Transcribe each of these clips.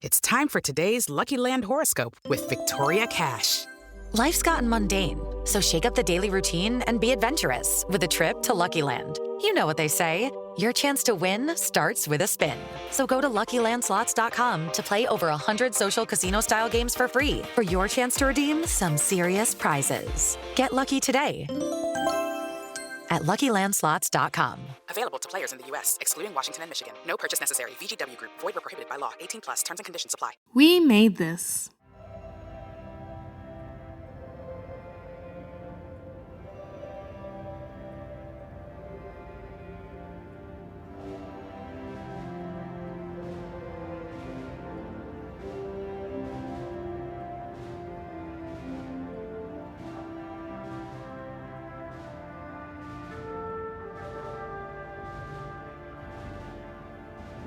It's time for today's Lucky Land horoscope with Victoria Cash. Life's gotten mundane, so shake up the daily routine and be adventurous with a trip to Lucky Land. You know what they say, your chance to win starts with a spin. So go to LuckyLandSlots.com to play over 100 social casino-style games for free for your chance to redeem some serious prizes. Get lucky today at LuckyLandSlots.com. Available to players in the U.S., excluding Washington and Michigan. No purchase necessary. VGW Group. Void where prohibited by law. 18+. Terms and conditions apply. We made this.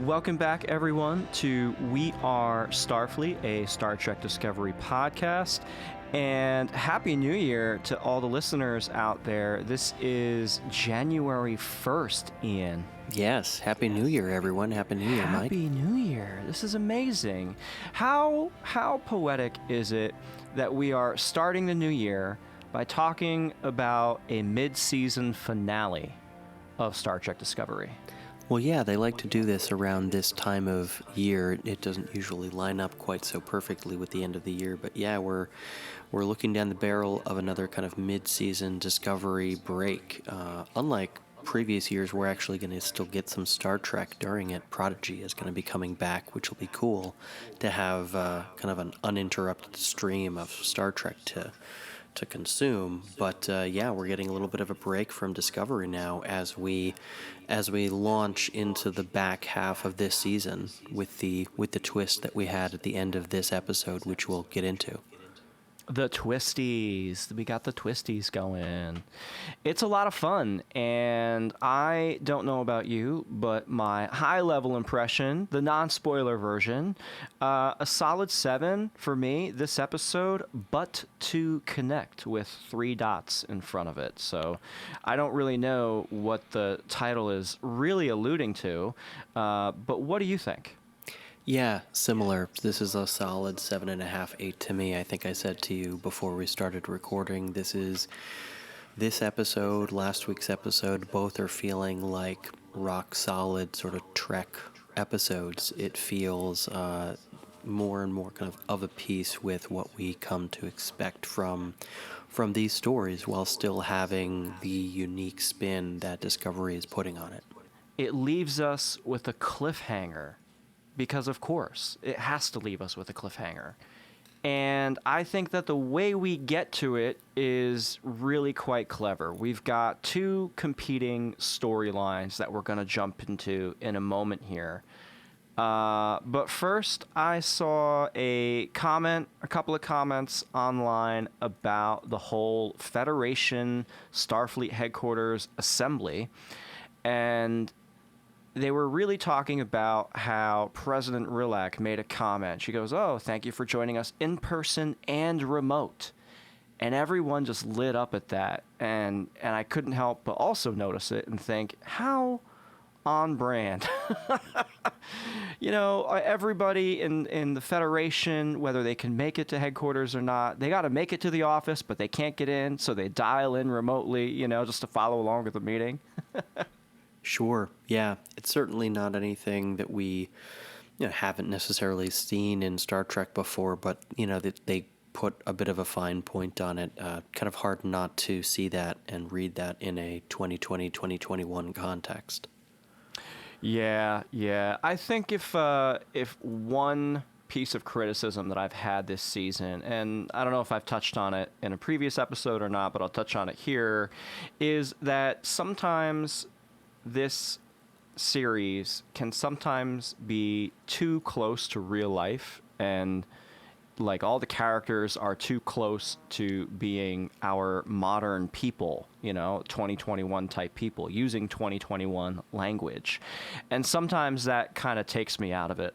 Welcome back, everyone, to We Are Starfleet, a Star Trek Discovery podcast. And Happy New Year to all the listeners out there. This is January 1st, Ian. Yes, Happy New Year, everyone. Happy New Year, Mike. Happy New Year. This is amazing. How poetic is it that we are starting the new year by talking about a mid-season finale of Star Trek Discovery? Well, yeah, they like to do this around this time of year. It doesn't usually line up quite so perfectly with the end of the year, but yeah, we're looking down the barrel of another kind of mid-season Discovery break. Unlike previous years, we're actually going to still get some Star Trek during it. Prodigy is going to be coming back, which will be cool to have kind of an uninterrupted stream of Star Trek to consume, but yeah, we're getting a little bit of a break from Discovery now as we launch into the back half of this season with the twist that we had at the end of this episode, which we'll get into. The twisties. We got the twisties going. It's a lot of fun, and I don't know about you, but my high-level impression, the non-spoiler version, a solid 7 for me this episode, but to connect with 3 dots in front of it. So I don't really know what the title is really alluding to, but what do you think? Yeah, similar. This is a solid 7.5, 8 to me. I think I said to you before we started recording, this episode, last week's episode, both are feeling like rock solid sort of Trek episodes. It feels more and more kind of a piece with what we come to expect from these stories while still having the unique spin that Discovery is putting on it. It leaves us with a cliffhanger. Because, of course, it has to leave us with a cliffhanger. And I think that the way we get to it is really quite clever. We've got 2 competing storylines that we're going to jump into in a moment here. But first, I saw a couple of comments online about the whole Federation Starfleet headquarters assembly. And they were really talking about how President Rilak made a comment. She goes, "Oh, thank you for joining us in person and remote." And everyone just lit up at that. And I couldn't help but also notice it and think, how on brand. You know, everybody in the Federation, whether they can make it to headquarters or not, they got to make it to the office, but they can't get in, so they dial in remotely, you know, just to follow along with the meeting. Sure. Yeah. It's certainly not anything that we haven't necessarily seen in Star Trek before, but, they put a bit of a fine point on it. Kind of hard not to see that and read that in a 2020, 2021 context. Yeah. I think if one piece of criticism that I've had this season, and I don't know if I've touched on it in a previous episode or not, but I'll touch on it here, is that sometimes this series can sometimes be too close to real life, and like all the characters are too close to being our modern people, 2021 type people using 2021 language. And sometimes that kind of takes me out of it.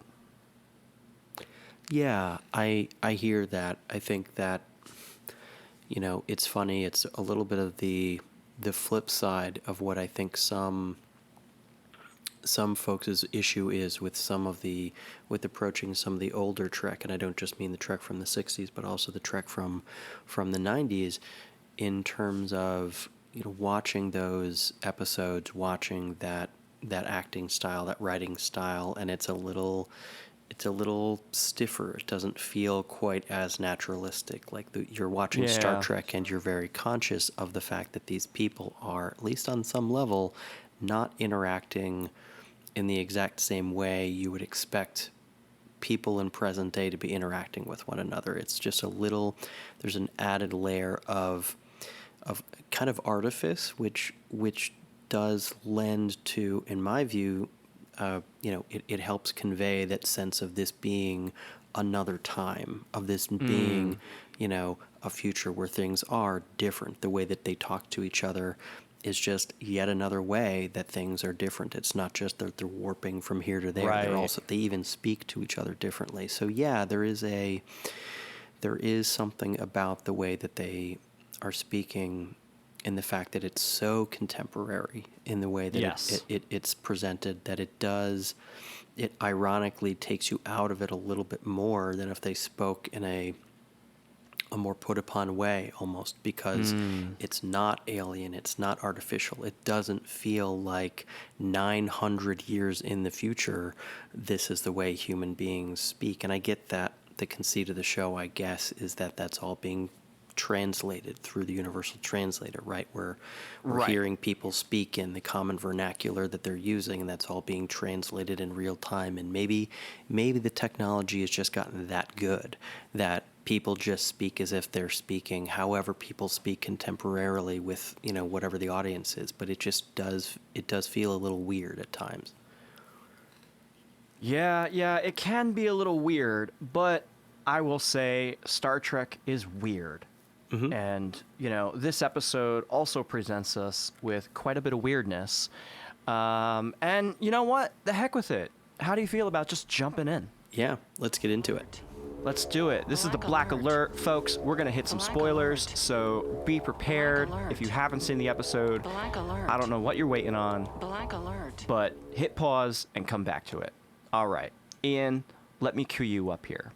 Yeah, I hear that. I think that, it's funny. It's a little bit of the flip side of what I think some some folks' issue is with approaching some of the older Trek, and I don't just mean the Trek from the 60s, but also the Trek from the 90s, in terms of watching those episodes, watching that acting style, that writing style, and it's a little stiffer. It doesn't feel quite as naturalistic. Like you're watching Star Trek and you're very conscious of the fact that these people are, at least on some level, not interacting in the exact same way you would expect people in present day to be interacting with one another. It's just there's an added layer of kind of artifice, which does lend to, in my view, it helps convey that sense of this being another time, of this being, a future where things are different. The way that they talk to each other is just yet another way that things are different. It's not just that they're warping from here to there. Right. They even speak to each other differently. So yeah, there is something about the way that they are speaking, in the fact that it's so contemporary in the way that it's presented, that it ironically takes you out of it a little bit more than if they spoke in a more put upon way, almost, because it's not alien, it's not artificial. It doesn't feel like 900 years in the future, this is the way human beings speak. And I get that the conceit of the show, I guess, is that that's all being translated through the universal translator, right? We're hearing people speak in the common vernacular that they're using, and that's all being translated in real time. And maybe the technology has just gotten that good that people just speak as if they're speaking however people speak contemporarily with whatever the audience is. But it does feel a little weird at times. Yeah, it can be a little weird, but I will say Star Trek is weird. Mm-hmm. And, this episode also presents us with quite a bit of weirdness. And you know what? The heck with it. How do you feel about just jumping in? Yeah, let's get into it. Let's do it. This is the Black Alert, folks. We're going to hit some spoilers, so be prepared. If you haven't seen the episode, I don't know what you're waiting on, but hit pause and come back to it. All right. Ian, let me cue you up here.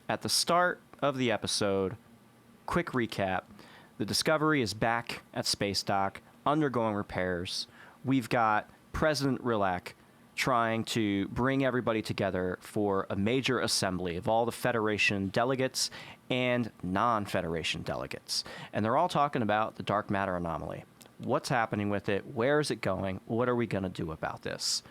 At the start of the episode, quick recap. The Discovery is back at Space Dock, undergoing repairs. We've got President Rilak trying to bring everybody together for a major assembly of all the Federation delegates and non-Federation delegates. And they're all talking about the dark matter anomaly. What's happening with it? Where is it going? What are we going to do about this?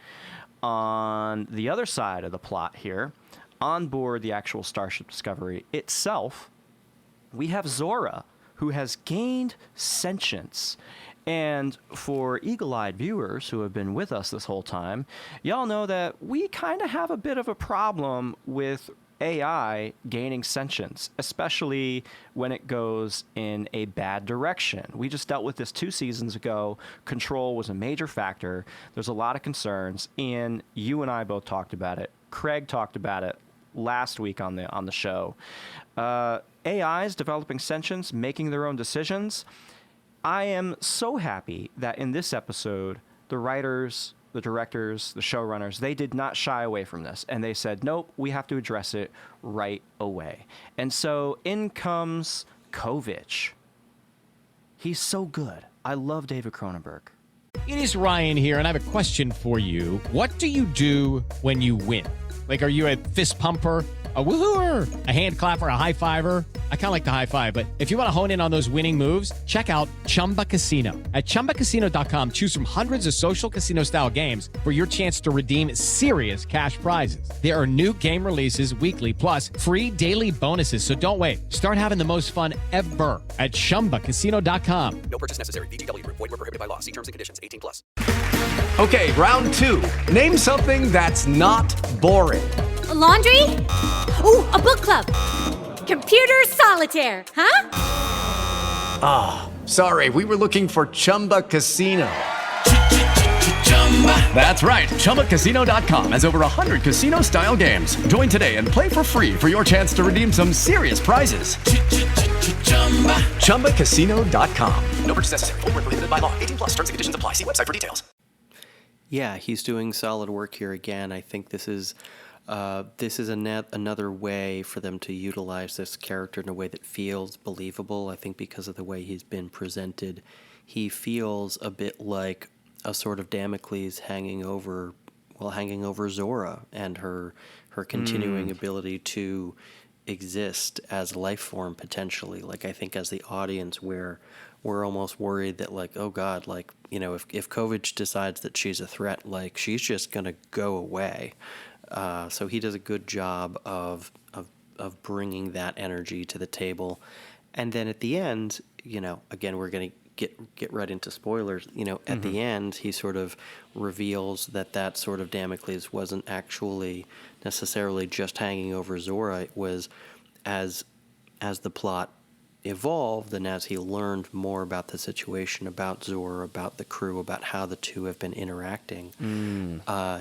On the other side of the plot here, on board the actual Starship Discovery itself, we have Zora, who has gained sentience. And for eagle-eyed viewers who have been with us this whole time, y'all know that we kind of have a bit of a problem with AI gaining sentience, especially when it goes in a bad direction. We just dealt with this 2 seasons ago. Control was a major factor. There's a lot of concerns. Ian, you and I both talked about it. Craig talked about it last week on the show. AIs developing sentience, making their own decisions. I am so happy that in this episode, the writers, the directors, the showrunners, they did not shy away from this. And they said, nope, we have to address it right away. And so in comes Kovich. He's so good. I love David Cronenberg. It is Ryan here, and I have a question for you. What do you do when you win? Like, are you a fist pumper, a woohooer, a hand clapper, a high fiver? I kind of like the high five, but if you want to hone in on those winning moves, check out Chumba Casino. At ChumbaCasino.com, choose from hundreds of social casino-style games for your chance to redeem serious cash prizes. There are new game releases weekly, plus free daily bonuses. So don't wait. Start having the most fun ever at ChumbaCasino.com. No purchase necessary. VGW Group. Void where prohibited by law. See terms and conditions. 18+. Okay, round 2. Name something that's not boring. A laundry? Ooh, a book club. Computer solitaire, huh? Sorry, we were looking for Chumba Casino. That's right, ChumbaCasino.com has over 100 casino-style games. Join today and play for free for your chance to redeem some serious prizes. ChumbaCasino.com. No purchase necessary. Void where prohibited by law. 18+. Terms and conditions apply. See website for details. Yeah, he's doing solid work here again. I think this is another way for them to utilize this character in a way that feels believable. I think because of the way he's been presented, he feels a bit like a sort of Damocles hanging over Zora and her continuing ability to exist as a life form potentially. Like, I think as the audience we're almost worried that, like, oh God, like, you know, if Kovic decides that she's a threat, like, she's just gonna go away. So he does a good job of bringing that energy to the table. And then at the end, you know, again, we're going to get right into spoilers. You know, at the end, he sort of reveals that sort of Damocles wasn't actually necessarily just hanging over Zora. It was as the plot evolved and as he learned more about the situation, about Zora, about the crew, about how the two have been interacting,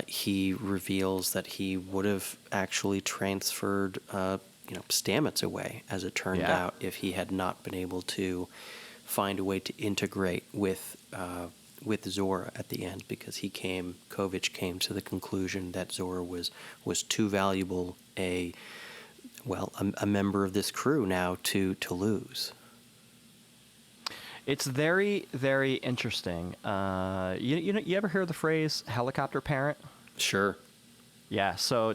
he reveals that he would have actually transferred, Stamets away, as it turned out, if he had not been able to find a way to integrate with Zora at the end, because Kovic came to the conclusion that Zora was too valuable a member of this crew now to lose. It's very, very interesting. You ever hear the phrase helicopter parent? Sure. Yeah, so,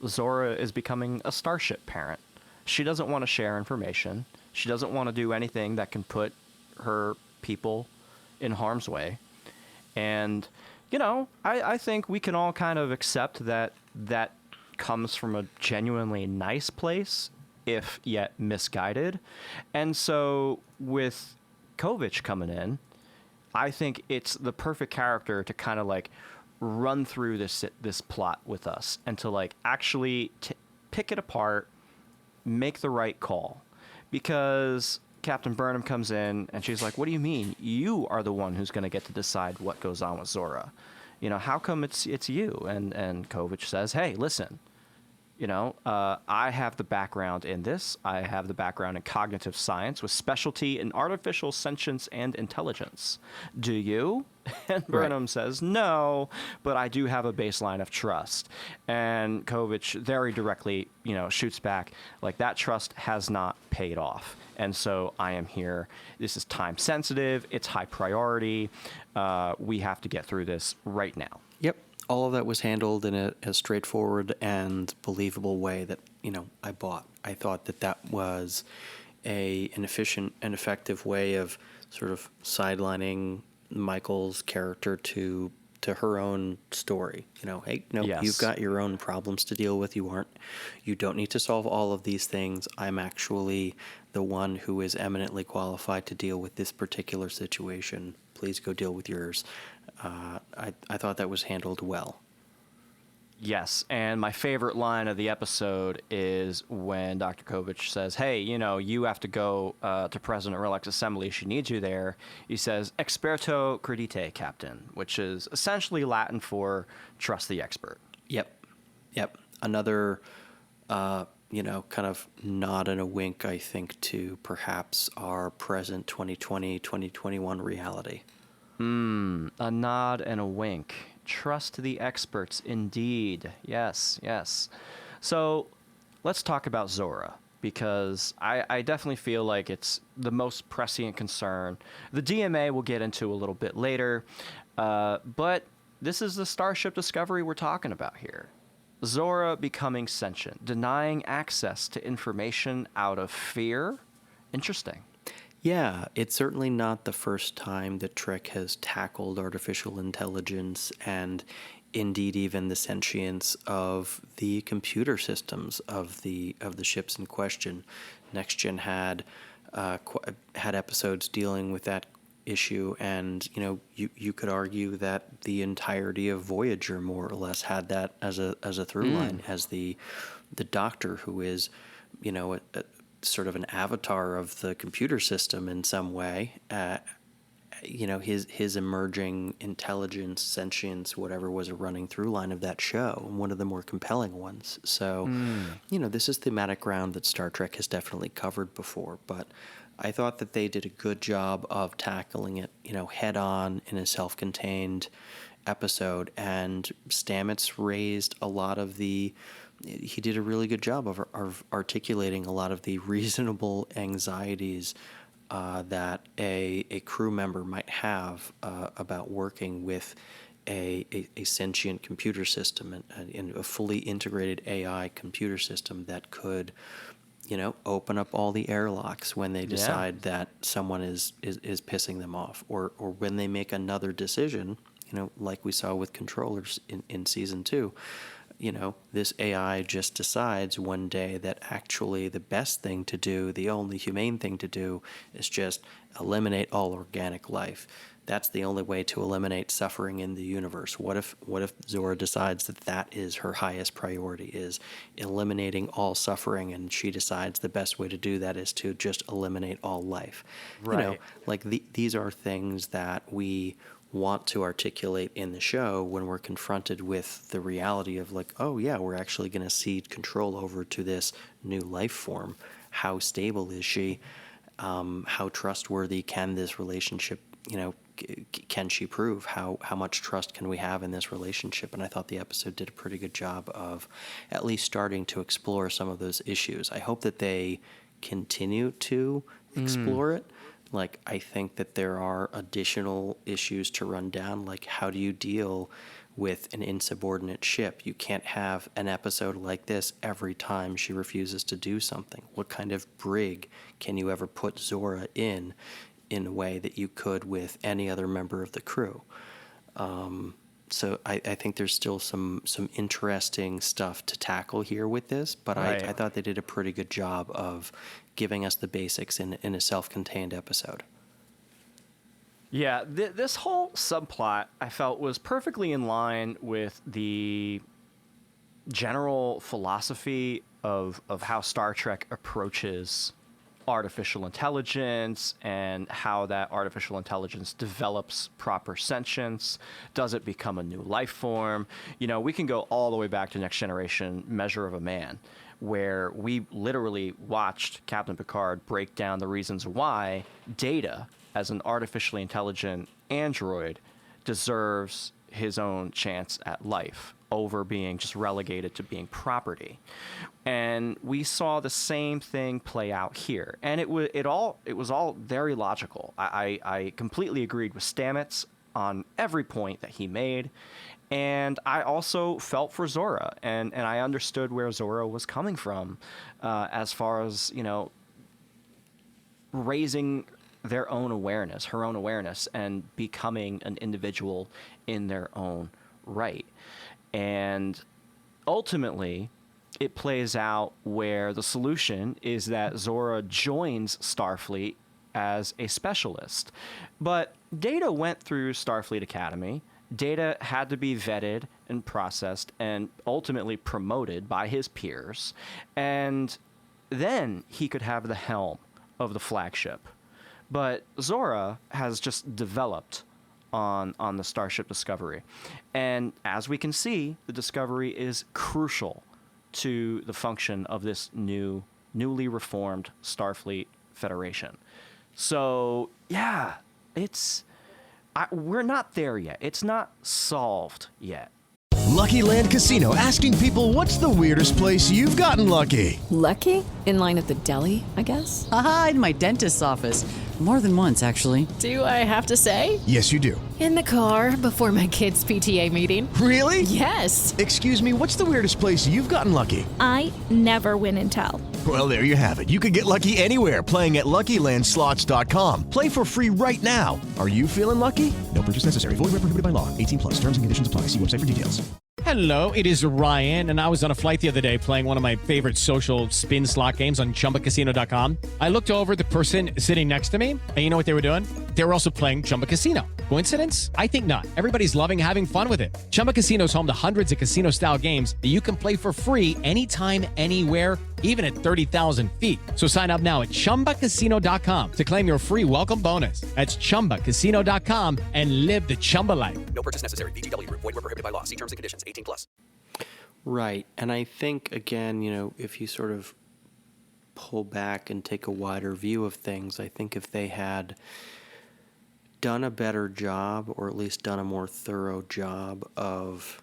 Zora is becoming a starship parent. She doesn't want to share information. She doesn't want to do anything that can put her people in harm's way. And, I think we can all kind of accept that comes from a genuinely nice place, if yet misguided. And so with Kovic coming in, I think it's the perfect character to kind of like run through this plot with us and to like actually pick it apart, make the right call. Because Captain Burnham comes in and she's like, what do you mean? You are the one who's going to get to decide what goes on with Zora. How come it's you? And Kovic says, hey, listen, I have the background in this. I have the background in cognitive science with specialty in artificial sentience and intelligence. Do you? And Burnham says, no, but I do have a baseline of trust. And Kovic very directly, shoots back, like, that trust has not paid off. And so I am here. This is time sensitive. It's high priority. We have to get through this right now. Yep. All of that was handled in a straightforward and believable way that, I bought. I thought that was an efficient and effective way of sort of sidelining Michael's character to her own story. Hey, no, you've got your own problems to deal with. You don't need to solve all of these things. I'm actually the one who is eminently qualified to deal with this particular situation. Please go deal with yours. I thought that was handled well. Yes, and my favorite line of the episode is when Dr. Kovic says, hey, you have to go to President-elect's assembly. She needs you there. He says, experto credite, Captain, which is essentially Latin for trust the expert. Yep. Another, kind of nod and a wink, I think, to perhaps our present 2020, 2021 reality. A nod and a wink. Trust the experts, indeed. Yes. So let's talk about Zora, because I definitely feel like it's the most prescient concern. The DMA we'll get into a little bit later, but this is the Starship Discovery we're talking about here. Zora becoming sentient, denying access to information out of fear. Interesting. Yeah, it's certainly not the first time that Trek has tackled artificial intelligence and indeed even the sentience of the computer systems of the ships in question. Next Gen had episodes dealing with that issue, and you could argue that the entirety of Voyager more or less had that as a through line, as the Doctor, who is sort of an avatar of the computer system in some way. His emerging intelligence, sentience, whatever, was a running through line of that show, and one of the more compelling ones. So, this is thematic ground that Star Trek has definitely covered before, but I thought that they did a good job of tackling it, head on in a self-contained episode, and Stamets raised a lot of the. He did a really good job of articulating a lot of the reasonable anxieties that a crew member might have about working with a sentient computer system and a fully integrated AI computer system that could, open up all the airlocks when they decide that someone is pissing them off, or when they make another decision, like we saw with controllers in season 2. This AI just decides one day that actually the best thing to do, the only humane thing to do, is just eliminate all organic life. That's the only way to eliminate suffering in the universe. What if Zora decides that is her highest priority, is eliminating all suffering, and she decides the best way to do that is to just eliminate all life? Right. These are things that we want to articulate in the show when we're confronted with the reality of oh yeah, we're actually going to cede control over to this new life form. How stable is she? How trustworthy can this relationship, can she prove? How much trust can we have in this relationship? And I thought the episode did a pretty good job of at least starting to explore some of those issues. I hope that they continue to explore it. I think that there are additional issues to run down, how do you deal with an insubordinate ship? You can't have an episode like this every time she refuses to do something. What kind of brig can you ever put Zora in a way that you could with any other member of the crew? So I think there's still some interesting stuff to tackle here with this, but Right. I thought they did a pretty good job of giving us the basics in a self-contained episode. Yeah, this whole subplot I felt was perfectly in line with the general philosophy of how Star Trek approaches artificial intelligence and how that artificial intelligence develops proper sentience. Does it become a new life form? We can go all the way back to Next Generation, Measure of a Man, where we literally watched Captain Picard break down the reasons why Data, as an artificially intelligent android, deserves his own chance at life over being just relegated to being property. And we saw the same thing play out here. And it was all very logical. I completely agreed with Stamets on every point that he made. And I also felt for Zora, and I understood where Zora was coming from as far as, raising her own awareness, and becoming an individual in their own right. And ultimately, it plays out where the solution is that Zora joins Starfleet as a specialist. But Data went through Starfleet Academy. Data had to be vetted and processed and ultimately promoted by his peers. And then he could have the helm of the flagship. But Zora has just developed on the Starship Discovery. And as we can see, the Discovery is crucial to the function of this newly reformed Starfleet Federation. So, yeah, we're not there yet. It's not solved yet. Lucky Land Casino, asking people, what's the weirdest place you've gotten lucky? Lucky? In line at the deli, I guess? Aha, in my dentist's office. More than once, actually. Do I have to say? Yes, you do. In the car before my kids' PTA meeting. Really? Yes. Excuse me, what's the weirdest place you've gotten lucky? I never win and tell. Well, there you have it. You can get lucky anywhere, playing at LuckyLandSlots.com. Play for free right now. Are you feeling lucky? No purchase necessary. Void where prohibited by law. 18+. Terms and conditions apply. See website for details. Hello, it is Ryan, and I was on a flight the other day playing one of my favorite social spin slot games on ChumbaCasino.com. I looked over at the person sitting next to me, and you know what they were doing? They were also playing Chumba Casino. Coincidence? I think not. Everybody's loving having fun with it. Chumba Casino is home to hundreds of casino-style games that you can play for free anytime, anywhere, even at 30,000 feet. So sign up now at ChumbaCasino.com to claim your free welcome bonus. That's ChumbaCasino.com and live the Chumba life. No purchase necessary. VGW Group. Void where prohibited by law. See terms and conditions. 18+. Right. And I think, again, if you sort of pull back and take a wider view of things, I think if they had done a better job, or at least done a more thorough job of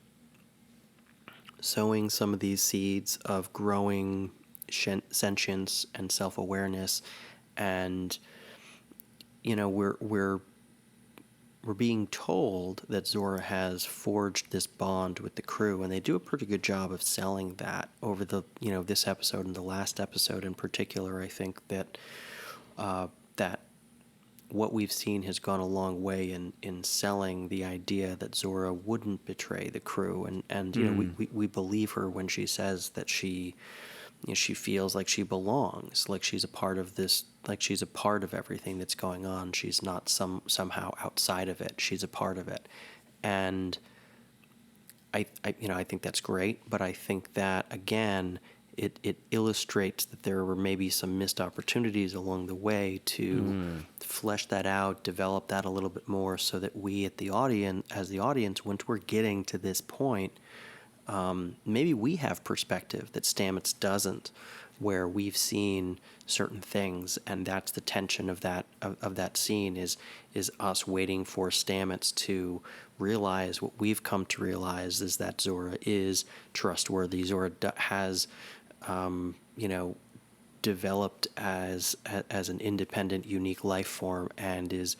sowing some of these seeds of growing sentience and self-awareness. And we're being told that Zora has forged this bond with the crew, and they do a pretty good job of selling that over the this episode and the last episode in particular. I think that that what we've seen has gone a long way in selling the idea that Zora wouldn't betray the crew, and we believe her when she says that she feels like she belongs, like she's a part of this, like she's a part of everything that's going on. She's not somehow outside of it. She's a part of it. And I think that's great, but I think that, again, it illustrates that there were maybe some missed opportunities along the way to flesh that out, develop that a little bit more, so that we as the audience, once we're getting to this point, maybe we have perspective that Stamets doesn't, where we've seen certain things, and that's the tension of that scene is us waiting for Stamets to realize what we've come to realize, is that Zora is trustworthy. Zora has developed as an independent, unique life form, and is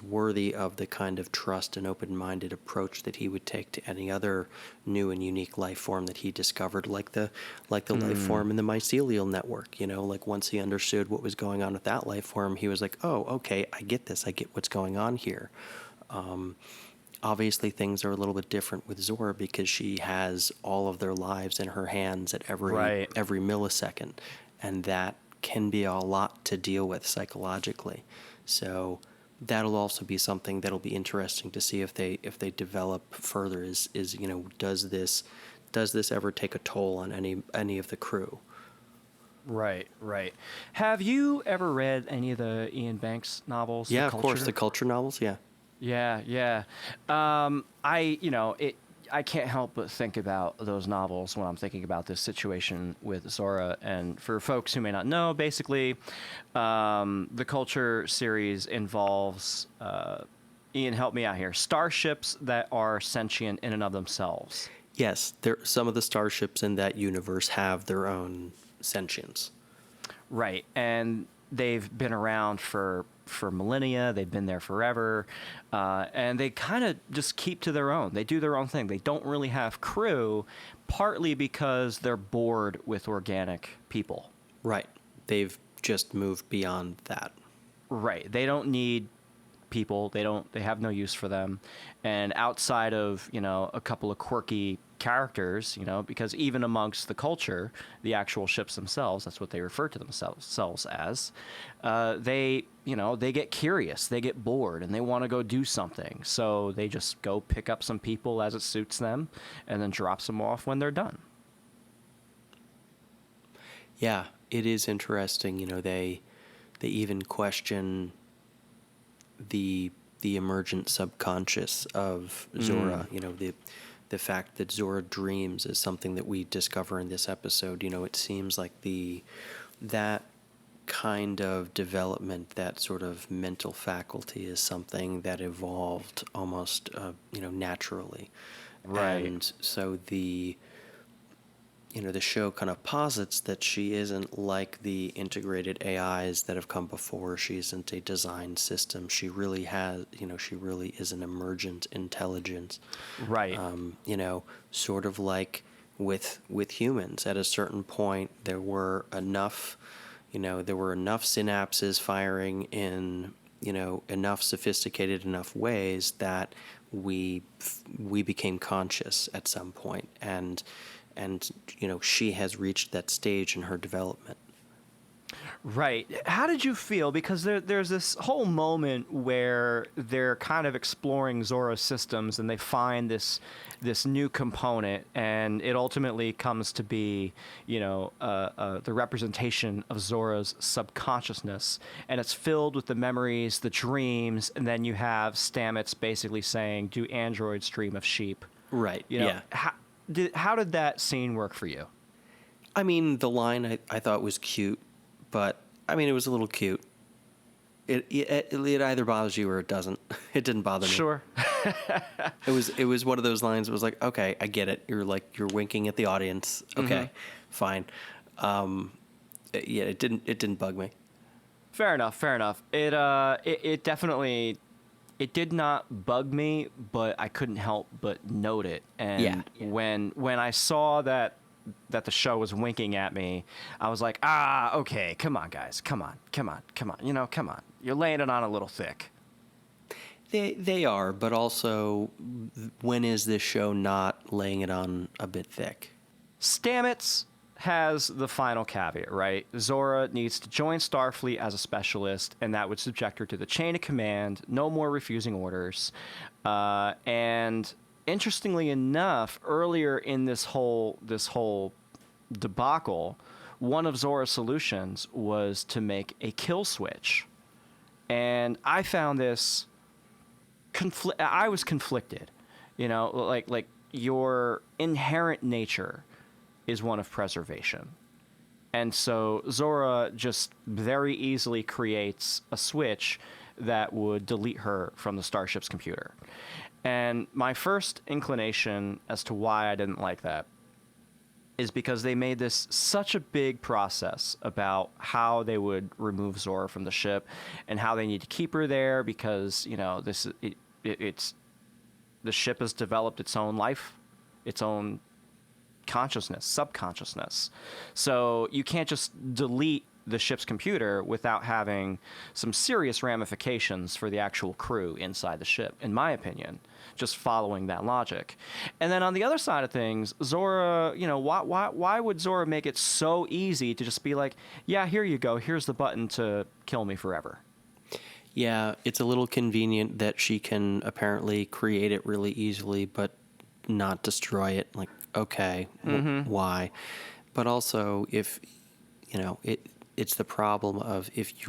worthy of the kind of trust and open-minded approach that he would take to any other new and unique life form that he discovered, like the life form in the mycelial network. Like, once he understood what was going on with that life form, he was like, oh, okay, I get this. I get what's going on here. Obviously, things are a little bit different with Zora because she has all of their lives in her hands at every millisecond. And that can be a lot to deal with psychologically. So that'll also be something that'll be interesting to see if they develop further. Is does this ever take a toll on any of the crew? Right. Have you ever read any of the Ian Banks novels? Yeah, of course, the Culture novels. Yeah. Yeah. I can't help but think about those novels when I'm thinking about this situation with Zora. And for folks who may not know, basically, the Culture series involves, Ian, help me out here, starships that are sentient in and of themselves. Yes, some of the starships in that universe have their own sentience. Right, and they've been around for millennia. They've been there forever, and they kind of just keep to their own. They do their own thing. They don't really have crew, partly because they're bored with organic people. Right. They've just moved beyond that. Right. They don't need people. They have no use for them. And outside of, a couple of quirky characters, because even amongst the Culture, the actual ships themselves, that's what they refer to themselves as, they get curious, they get bored, and they want to go do something. So they just go pick up some people as it suits them and then drops them off when they're done. Yeah, it is interesting. They even question the emergent subconscious of Zora. The fact that Zora dreams is something that we discover in this episode. It seems like that kind of development, that sort of mental faculty, is something that evolved almost naturally. Right. And so the show kind of posits that she isn't like the integrated AIs that have come before. She isn't a designed system. She really she really is an emergent intelligence. Right. Sort of like with humans. At a certain point, there were enough synapses firing in, enough sophisticated enough ways that we became conscious at some point. And she has reached that stage in her development. Right. How did you feel? Because there's this whole moment where they're kind of exploring Zora's systems, and they find this new component, and it ultimately comes to be, the representation of Zora's subconsciousness, and it's filled with the memories, the dreams, and then you have Stamets basically saying, "Do androids dream of sheep?" Right. Yeah. How did that scene work for you? I mean, the line I thought was cute, but it was a little cute. It either bothers you or it doesn't. It didn't bother me. Sure. It was one of those lines. It was like, okay, I get it. You're winking at the audience. Okay, fine. It didn't bug me. Fair enough. It definitely, it did not bug me, but I couldn't help but note it. And when I saw that the show was winking at me, I was like, okay, come on, guys, come on. Come on. You're laying it on a little thick. They are, but also, when is this show not laying it on a bit thick? Stamets has the final caveat, right? Zora needs to join Starfleet as a specialist, and that would subject her to the chain of command, no more refusing orders. And interestingly enough, earlier in this whole debacle, one of Zora's solutions was to make a kill switch. And I found this I was conflicted. You know, like your inherent nature is one of preservation. And so Zora just very easily creates a switch that would delete her from the starship's computer. And my first inclination as to why I didn't like that is because they made this such a big process about how they would remove Zora from the ship and how they need to keep her there because, you know, it's the ship has developed its own life, its own consciousness, subconsciousness. So you can't just delete the ship's computer without having some serious ramifications for the actual crew inside the ship, in my opinion, just following that logic. And then on the other side of things, Zora, you know, why would Zora make it so easy to just be like, yeah, here you go, here's the button to kill me forever? Yeah, it's a little convenient that she can apparently create it really easily, but not destroy it. Like, okay, why? But also, if, you know, it's the problem of if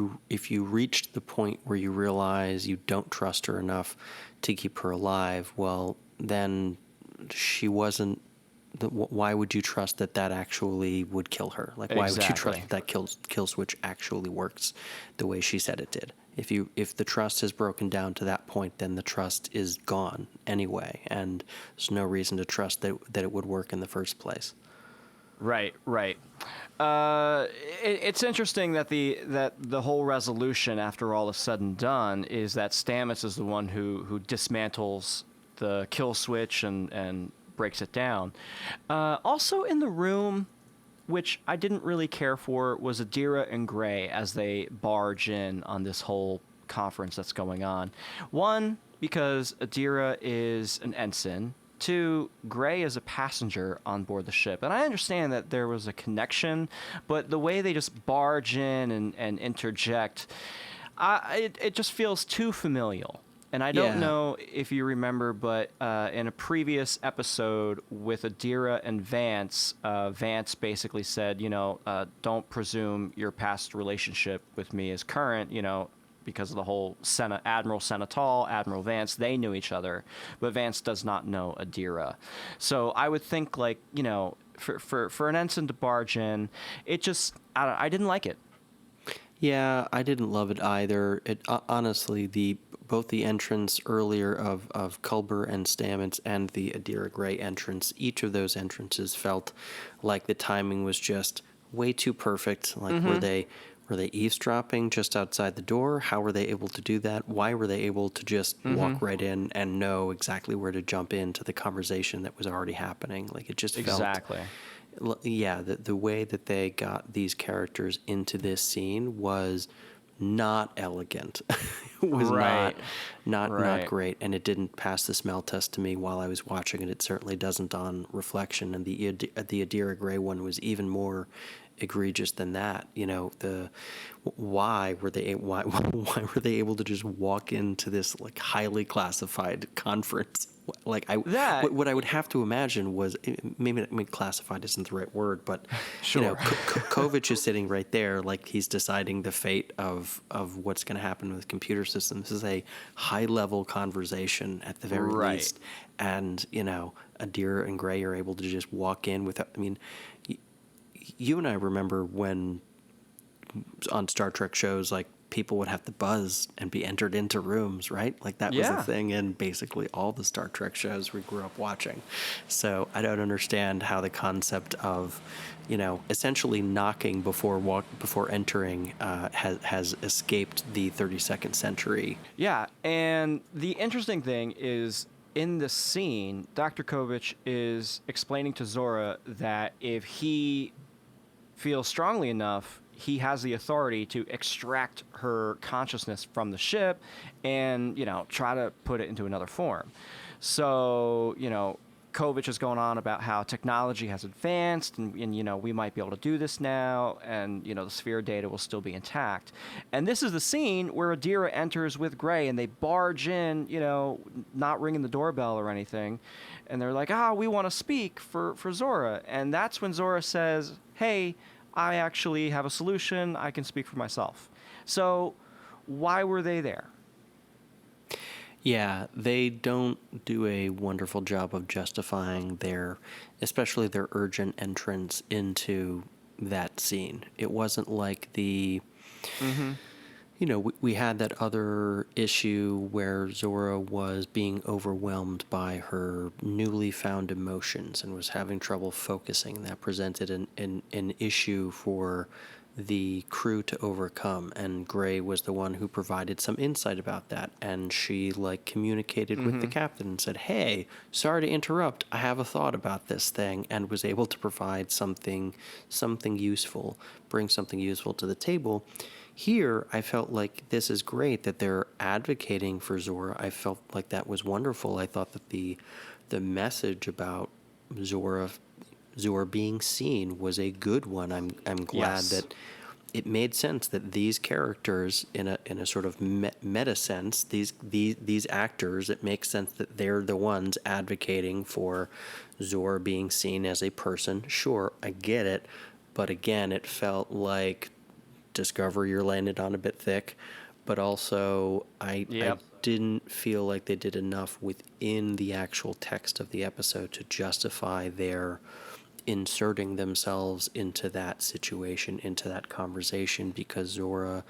you reached the point where you realize you don't trust her enough to keep her alive, well, then she wasn't. Why would you trust that actually would kill her? Like, why would you trust that kill switch actually works the way she said it did? If the trust is broken down to that point, then the trust is gone anyway, and there's no reason to trust that it would work in the first place. Right. It's interesting that the whole resolution, after all is said and done, is that Stamets is the one who dismantles the kill switch and breaks it down. Also in the room, which I didn't really care for, was Adira and Gray as they barge in on this whole conference that's going on. One, because Adira is an ensign. Two, Gray is a passenger on board the ship. And I understand that there was a connection, but the way they just barge in and interject, it just feels too familial. And I don't know if you remember, but in a previous episode with Adira and Vance, Vance basically said, you know, don't presume your past relationship with me is current, you know, because of the whole Admiral Senatal, Admiral Vance, they knew each other, but Vance does not know Adira. So I would think, like, you know, for an ensign to barge in, it just, I didn't like it. Yeah, I didn't love it either. It honestly, both the entrance earlier of Culber and Stamets and the Adira Gray entrance, each of those entrances felt like the timing was just way too perfect. Like, were they eavesdropping just outside the door? How were they able to do that? Why were they able to just walk right in and know exactly where to jump into the conversation that was already happening? Like, it just felt... Exactly. Yeah, the way that they got these characters into this scene was not elegant. It was not great, and it didn't pass the smell test to me while I was watching it. It certainly doesn't on reflection, and the Adira Gray one was even more egregious than that. You know, why were they able to just walk into this, like, highly classified conference? Like, what I would have to imagine was, classified isn't the right word, but sure. You know, Kovic is sitting right there, like he's deciding the fate of what's going to happen with computer systems. This is a high-level conversation at the very least, and, you know, Adira and Gray are able to just walk in without. I mean, you and I remember when on Star Trek shows like people would have to buzz and be entered into rooms, right? Like that was Yeah. a thing in basically all the Star Trek shows we grew up watching. So I don't understand how the concept of, essentially knocking before entering has escaped the 32nd century. Yeah, and the interesting thing is in the scene, Dr. Kovich is explaining to Zora that if he feels strongly enough, he has the authority to extract her consciousness from the ship and, try to put it into another form. So, Kovich is going on about how technology has advanced and we might be able to do this now and, the sphere data will still be intact. And this is the scene where Adira enters with Gray and they barge in, not ringing the doorbell or anything. And they're like, we want to speak for Zora. And that's when Zora says, hey, I actually have a solution. I can speak for myself. So why were they there? Yeah, they don't do a wonderful job of justifying especially their urgent entrance into that scene. It wasn't like we had that other issue where Zora was being overwhelmed by her newly found emotions and was having trouble focusing. That presented an issue for the crew to overcome, and Gray was the one who provided some insight about that, and she communicated with the captain and said, hey, sorry to interrupt, I have a thought about this thing, and was able to provide something useful, bring something useful to the table. Here, I felt like this is great that they're advocating for Zora. I felt like that was wonderful. I thought that the message about Zora being seen was a good one. I'm glad that it made sense that these characters, in a sort of meta sense, these actors, it makes sense that they're the ones advocating for Zora being seen as a person. Sure, I get it, but again, it felt like Discovery landed on a bit thick, but also I didn't feel like they did enough within the actual text of the episode to justify their inserting themselves into that situation, into that conversation, because Zora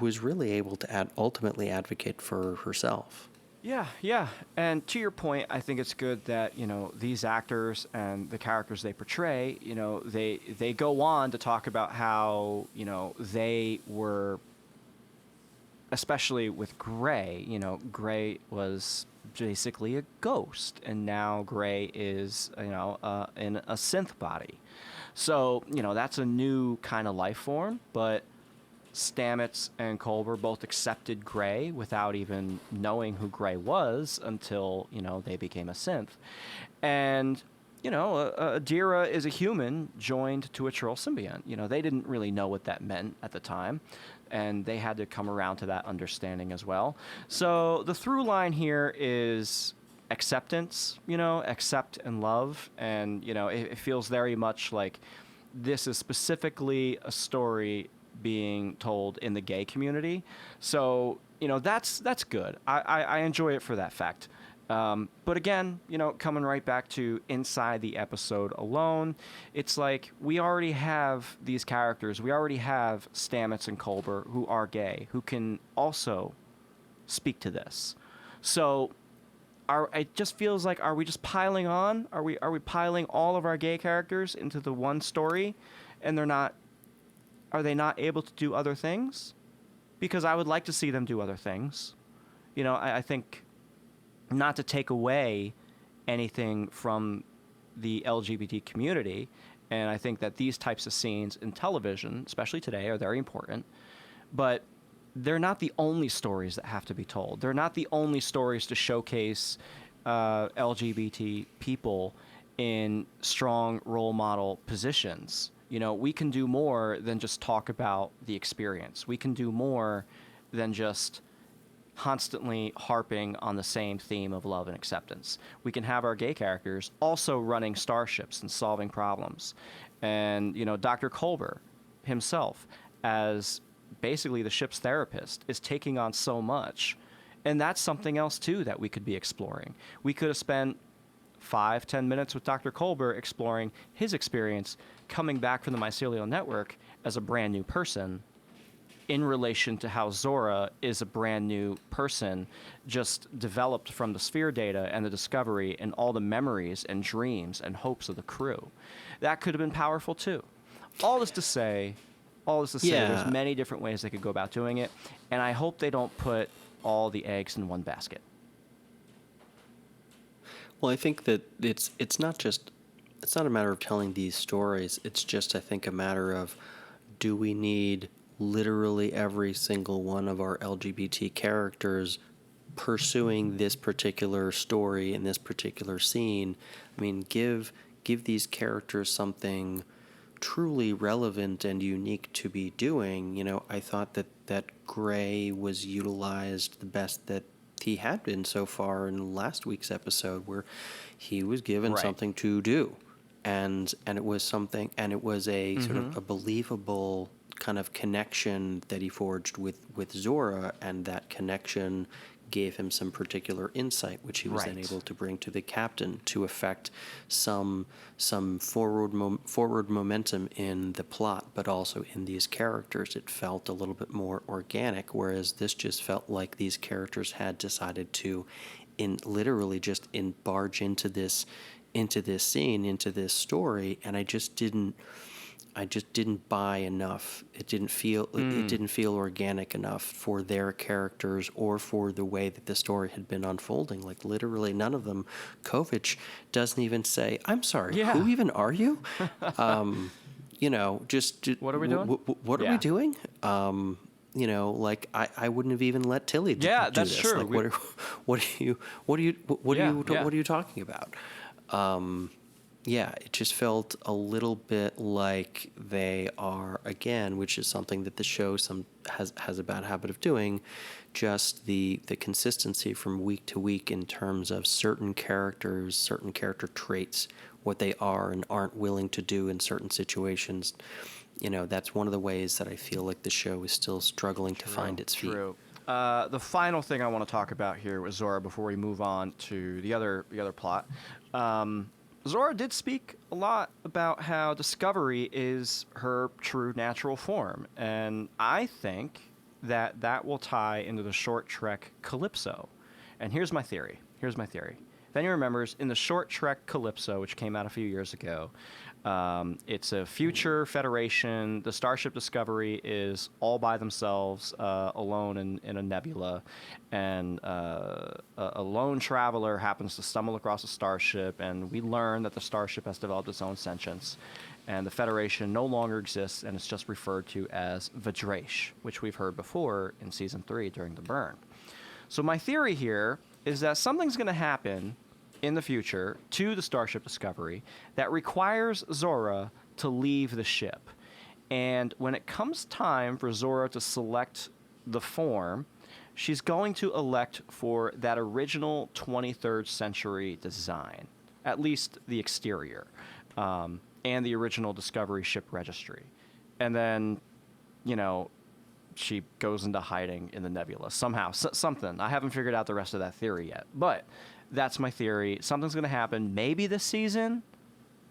was really able to ultimately advocate for herself. Yeah. And to your point, I think it's good that, these actors and the characters they portray, they go on to talk about how, they were, especially with Gray, Gray was basically a ghost, and now Gray is, in a synth body. So, that's a new kind of life form, but Stamets and Culber both accepted Gray without even knowing who Gray was until, they became a synth. And, Adira is a human joined to a Trill symbiont. They didn't really know what that meant at the time, and they had to come around to that understanding as well. So the through line here is acceptance, accept and love. And, it feels very much like this is specifically a story being told in the gay community. So, that's good. I enjoy it for that fact. But again, coming right back to inside the episode alone, it's like we already have these characters. We already have Stamets and Culber who are gay, who can also speak to this. So it just feels like, are we just piling on? Are we piling all of our gay characters into the one story, and are they not able to do other things? Because I would like to see them do other things. I think, not to take away anything from the LGBT community, and I think that these types of scenes in television, especially today, are very important, but they're not the only stories that have to be told. They're not the only stories to showcase LGBT people in strong role model positions. We can do more than just talk about the experience. We can do more than just constantly harping on the same theme of love and acceptance. We can have our gay characters also running starships and solving problems. And, Dr. Culber himself, as basically the ship's therapist, is taking on so much. And that's something else, too, that we could be exploring. We could have spent 5-10 minutes with Dr. Culber exploring his experience coming back from the mycelial network as a brand new person in relation to how Zora is a brand new person just developed from the sphere data and the discovery and all the memories and dreams and hopes of the crew. That could have been powerful too. All this to say, there's many different ways they could go about doing it, and I hope they don't put all the eggs in one basket. Well, I think that it's not a matter of telling these stories. It's just, I think, a matter of, do we need literally every single one of our LGBT characters pursuing this particular story in this particular scene? I mean, give these characters something truly relevant and unique to be doing. You know, I thought that Gray was utilized the best that he had been so far in last week's episode, where he was given something to do, and it was something, and it was a sort of a believable kind of connection that he forged with Zora, and that connection gave him some particular insight, which he was then able to bring to the captain to affect some forward momentum in the plot, but also in these characters. It felt a little bit more organic, whereas this just felt like these characters had decided to barge into this scene, into this story, and I just didn't buy enough. It didn't feel organic enough for their characters or for the way that the story had been unfolding. Like, literally none of them. Kovic doesn't even say, "I'm sorry, who even are you?" You know, just what are we doing? What are we doing? You know, like I wouldn't have even let Tilly do that's this. true. Like, what are you talking about? Yeah, it just felt a little bit like they are, again, which is something that the show has a bad habit of doing, just the consistency from week to week in terms of certain characters, certain character traits, what they are and aren't willing to do in certain situations. You know, that's one of the ways that I feel like the show is still struggling to find its feet. True. The final thing I want to talk about here with Zora before we move on to the other plot. Zora did speak a lot about how Discovery is her true natural form, and I think that will tie into the short trek Calypso. And here's my theory. If anyone remembers, in the short trek Calypso, which came out a few years ago, it's a future Federation. The Starship Discovery is all by themselves, alone in a nebula, and a lone traveler happens to stumble across a starship, and we learn that the starship has developed its own sentience, and the Federation no longer exists, and it's just referred to as Vajrash, which we've heard before in Season 3 during the burn. So my theory here is that something's going to happen in the future to the Starship Discovery that requires Zora to leave the ship. And when it comes time for Zora to select the form, she's going to elect for that original 23rd century design, at least the exterior, and the original Discovery ship registry. And then, you know, she goes into hiding in the nebula somehow, something. I haven't figured out the rest of that theory yet, but that's my theory. Something's going to happen maybe this season,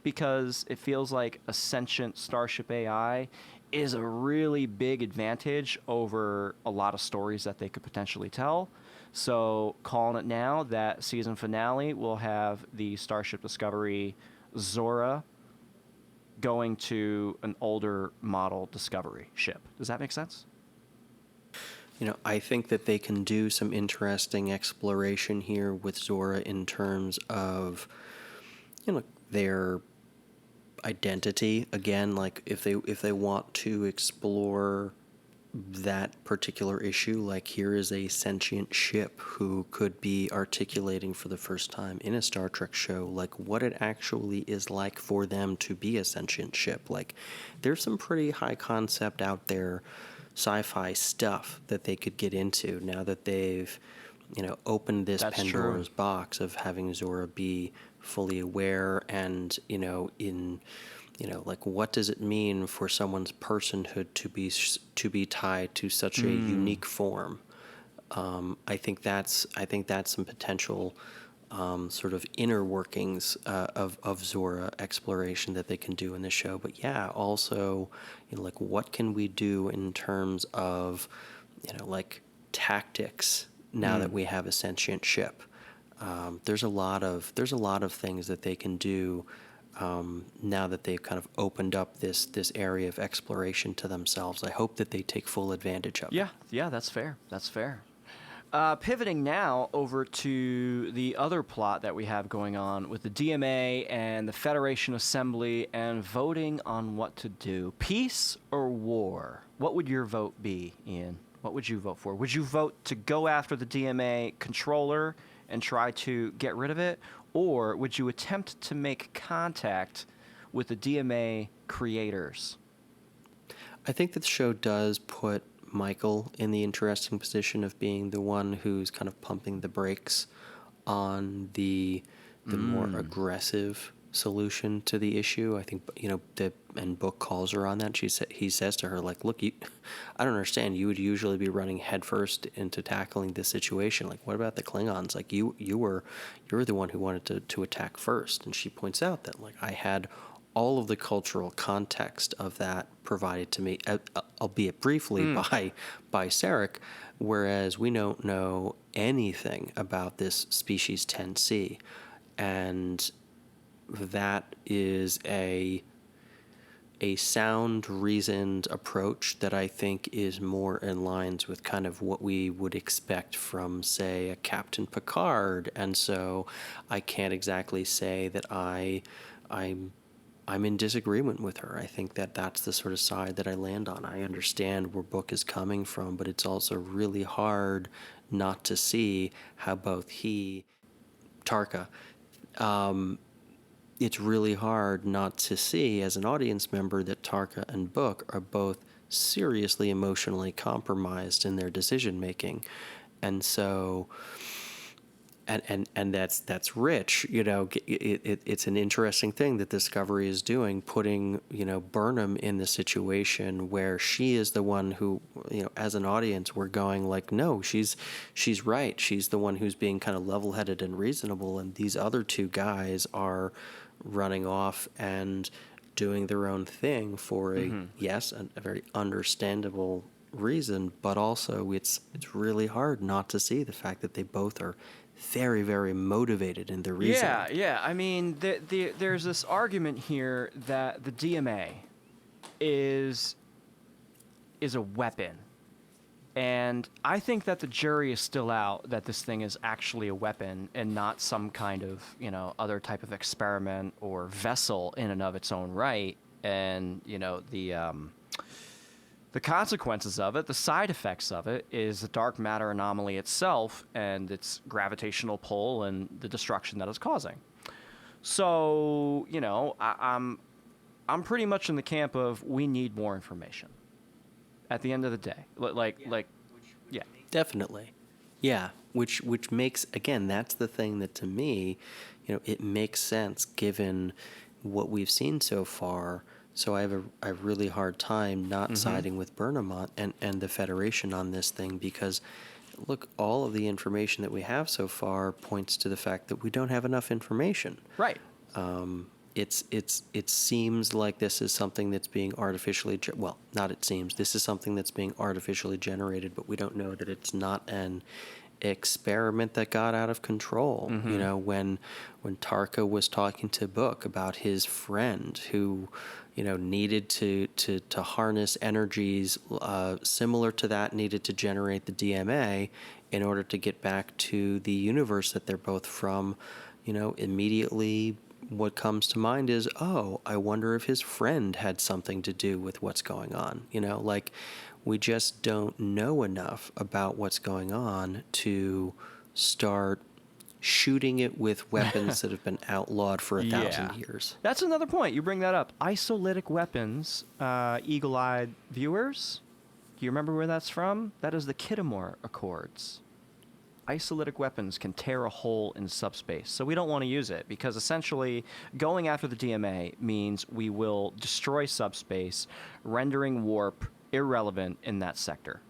because it feels like a sentient starship AI is a really big advantage over a lot of stories that they could potentially tell. So calling it now that season finale will have the Starship Discovery Zora going to an older model Discovery ship. Does that make sense? You know, I think that they can do some interesting exploration here with Zora in terms of, you know, their identity. Again, like if they want to explore that particular issue, like here is a sentient ship who could be articulating for the first time in a Star Trek show, like what it actually is like for them to be a sentient ship. Like there's some pretty high concept out there sci-fi stuff that they could get into now that they've, you know, opened this Pandora's box of having Zora be fully aware and, you know, in, you know, like what does it mean for someone's personhood to be tied to such a unique form? I think that's some potential sort of inner workings of Zora exploration that they can do in the show. But yeah, also, like what can we do in terms of, like tactics now that we have a sentient ship? There's a lot of things that they can do now that they've kind of opened up this area of exploration to themselves. I hope that they take full advantage of it. Yeah, that's fair. That's fair. Pivoting now over to the other plot that we have going on with the DMA and the Federation Assembly and voting on what to do. Peace or war? What would your vote be, Ian? What would you vote for? Would you vote to go after the DMA controller and try to get rid of it? Or would you attempt to make contact with the DMA creators? I think that the show does put Michael in the interesting position of being the one who's kind of pumping the brakes on the more aggressive solution to the issue. I think, and Book calls her on that. He says to her, like, look, I don't understand. You would usually be running headfirst into tackling this situation. Like, what about the Klingons? Like, you're the one who wanted to attack first. And she points out that, like, I had all of the cultural context of that provided to me, albeit briefly, by Sarek, whereas we don't know anything about this species 10C. And that is a sound, reasoned approach that I think is more in lines with kind of what we would expect from, say, a Captain Picard. And so I can't exactly say that I'm in disagreement with her. I think that that's the sort of side that I land on. I understand where Book is coming from, but it's also really hard not to see how both Tarka, it's really hard not to see as an audience member that Tarka and Book are both seriously emotionally compromised in their decision making. And so and that's rich, it's an interesting thing that Discovery is doing, putting, Burnham in the situation where she is the one who, as an audience, we're going like, no, she's right. She's the one who's being kind of level-headed and reasonable. And these other two guys are running off and doing their own thing for a very understandable reason, but also it's really hard not to see the fact that they both are very, very motivated in their reasoning. Yeah. I mean, there's this argument here that the DMA is a weapon. And I think that the jury is still out that this thing is actually a weapon and not some kind of, other type of experiment or vessel in and of its own right. And, the consequences of it, the side effects of it, is the dark matter anomaly itself and its gravitational pull and the destruction that it's causing. So, I'm pretty much in the camp of we need more information. At the end of the day, yeah, definitely, yeah. Which makes, again, that's the thing that to me, it makes sense given what we've seen so far. So I have a really hard time not siding with Burnham and the Federation on this thing because, look, all of the information that we have so far points to the fact that we don't have enough information. Right. It seems like this is something that's being artificially this is something that's being artificially generated, but we don't know that it's not an experiment that got out of control. When Tarka was talking to Book about his friend who needed to harness energies similar to that needed to generate the DMA in order to get back to the universe that they're both from, immediately what comes to mind is, I wonder if his friend had something to do with what's going on. We just don't know enough about what's going on to start shooting it with weapons that have been outlawed for 1,000 years. That's another point. You bring that up. Isolytic weapons, eagle-eyed viewers, do you remember where that's from? That is the Kittimore Accords. Isolytic weapons can tear a hole in subspace, so we don't want to use it because essentially going after the DMA means we will destroy subspace, rendering warp irrelevant in that sector.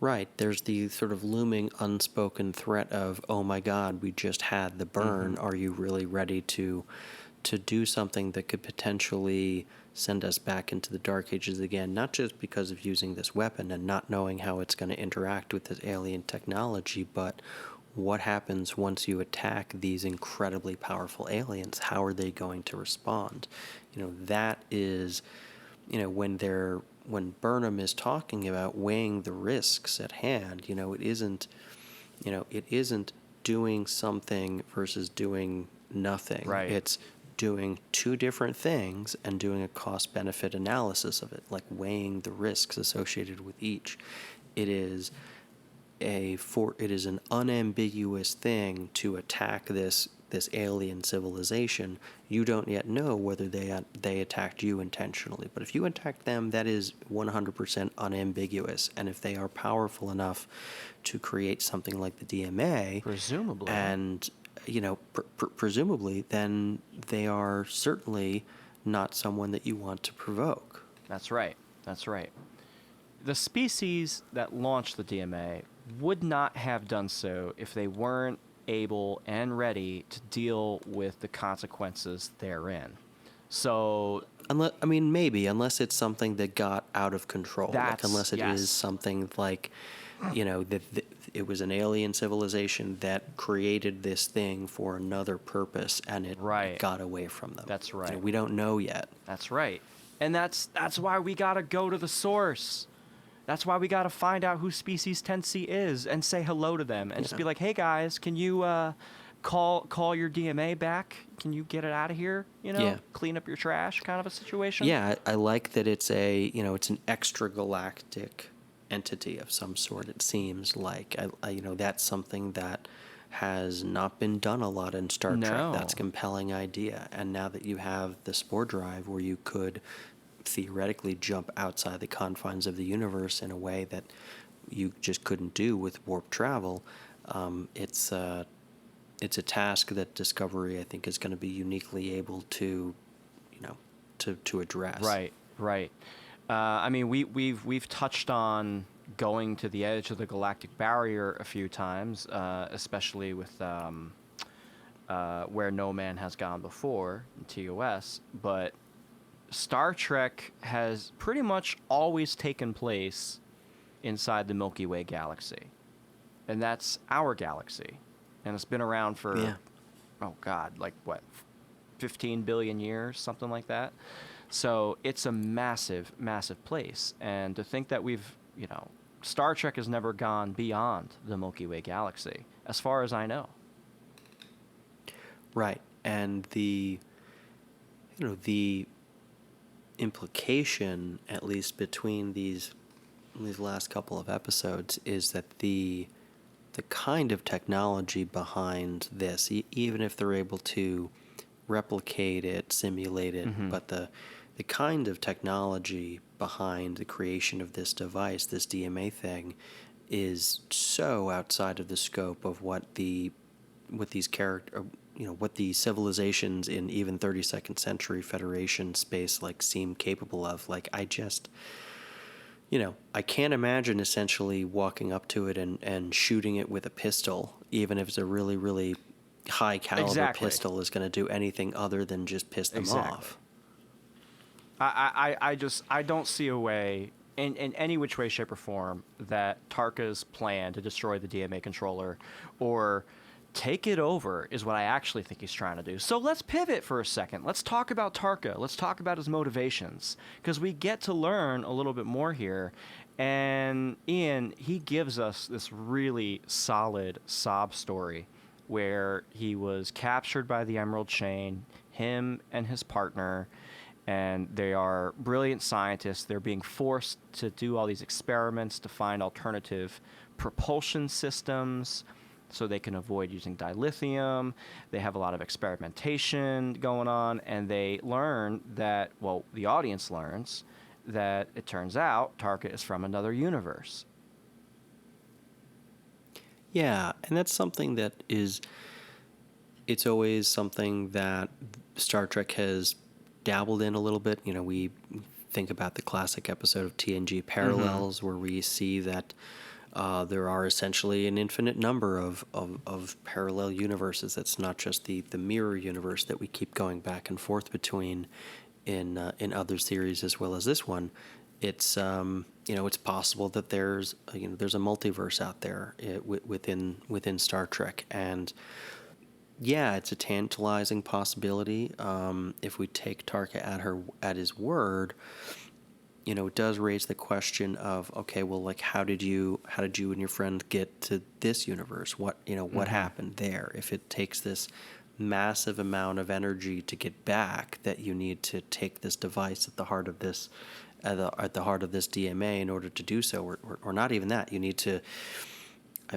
Right. There's the sort of looming unspoken threat of, oh my God, we just had the burn. Are you really ready to do something that could potentially send us back into the Dark Ages again, not just because of using this weapon and not knowing how it's going to interact with this alien technology, but what happens once you attack these incredibly powerful aliens? How are they going to respond? That is, when Burnham is talking about weighing the risks at hand, it isn't doing something versus doing nothing. Right. It's doing two different things and doing a cost-benefit analysis of it, like weighing the risks associated with each. It is an unambiguous thing to attack this alien civilization. You don't yet know whether they attacked you intentionally, but if you attack them, that is 100% unambiguous. And if they are powerful enough to create something like the DMA, presumably, and presumably, then they are certainly not someone that you want to provoke. That's right. The species that launched the DMA would not have done so if they weren't able and ready to deal with the consequences therein. So, unless it's something that got out of control, unless it is something like, that it was an alien civilization that created this thing for another purpose and it got away from them. That's right. We don't know yet. That's right. And that's why we got to go to the source. That's why we got to find out who Species 10C is and say hello to them and just be like, hey, guys, can you call your DMA back? Can you get it out of here? Clean up your trash kind of a situation? Yeah, I like that it's it's an extragalactic entity of some sort, it seems like. That's something that has not been done a lot in Star Trek. That's a compelling idea. And now that you have the spore drive where you could theoretically jump outside the confines of the universe in a way that you just couldn't do with warp travel, it's a task that Discovery, I think, is going to be uniquely able to address. Right. We've touched on going to the edge of the galactic barrier a few times, especially with where no man has gone before in TOS, but Star Trek has pretty much always taken place inside the Milky Way galaxy. And that's our galaxy. And it's been around for, 15 billion years, something like that. So it's a massive, massive place. And to think that Star Trek has never gone beyond the Milky Way galaxy, as far as I know. Right. And the implication, at least between these last couple of episodes, is that the kind of technology behind this, even if they're able to replicate it, simulate it, but the kind of technology behind the creation of this device, this DMA thing, is so outside of the scope of what the civilizations in even 32nd century Federation space seem capable of. I can't imagine essentially walking up to it and shooting it with a pistol, even if it's a really, really high caliber pistol, is going to do anything other than just piss them off. I don't see a way in any which way, shape, or form that Tarka's plan to destroy the DMA controller or take it over is what I actually think he's trying to do. So let's pivot for a second. Let's talk about Tarka. Let's talk about his motivations, because we get to learn a little bit more here. And Ian, he gives us this really solid sob story where he was captured by the Emerald Chain, him and his partner, and they are brilliant scientists. They're being forced to do all these experiments to find alternative propulsion systems so they can avoid using dilithium. They have a lot of experimentation going on, and they learn that, the audience learns that it turns out Tarka is from another universe. Yeah, and that's something that it's always something that Star Trek has dabbled in a little bit. We think about the classic episode of TNG Parallels, where we see that There are essentially an infinite number of parallel universes. That's not just the mirror universe that we keep going back and forth between in other series as well as this one. It's it's possible that there's a multiverse out there within Star Trek, and yeah, it's a tantalizing possibility. If we take Tarka at his word, it does raise the question of, okay, well, like, how did you and your friend get to this universe? What happened there? If it takes this massive amount of energy to get back, that you need to take this device at the heart of this DMA in order to do so, or not even that. You need to.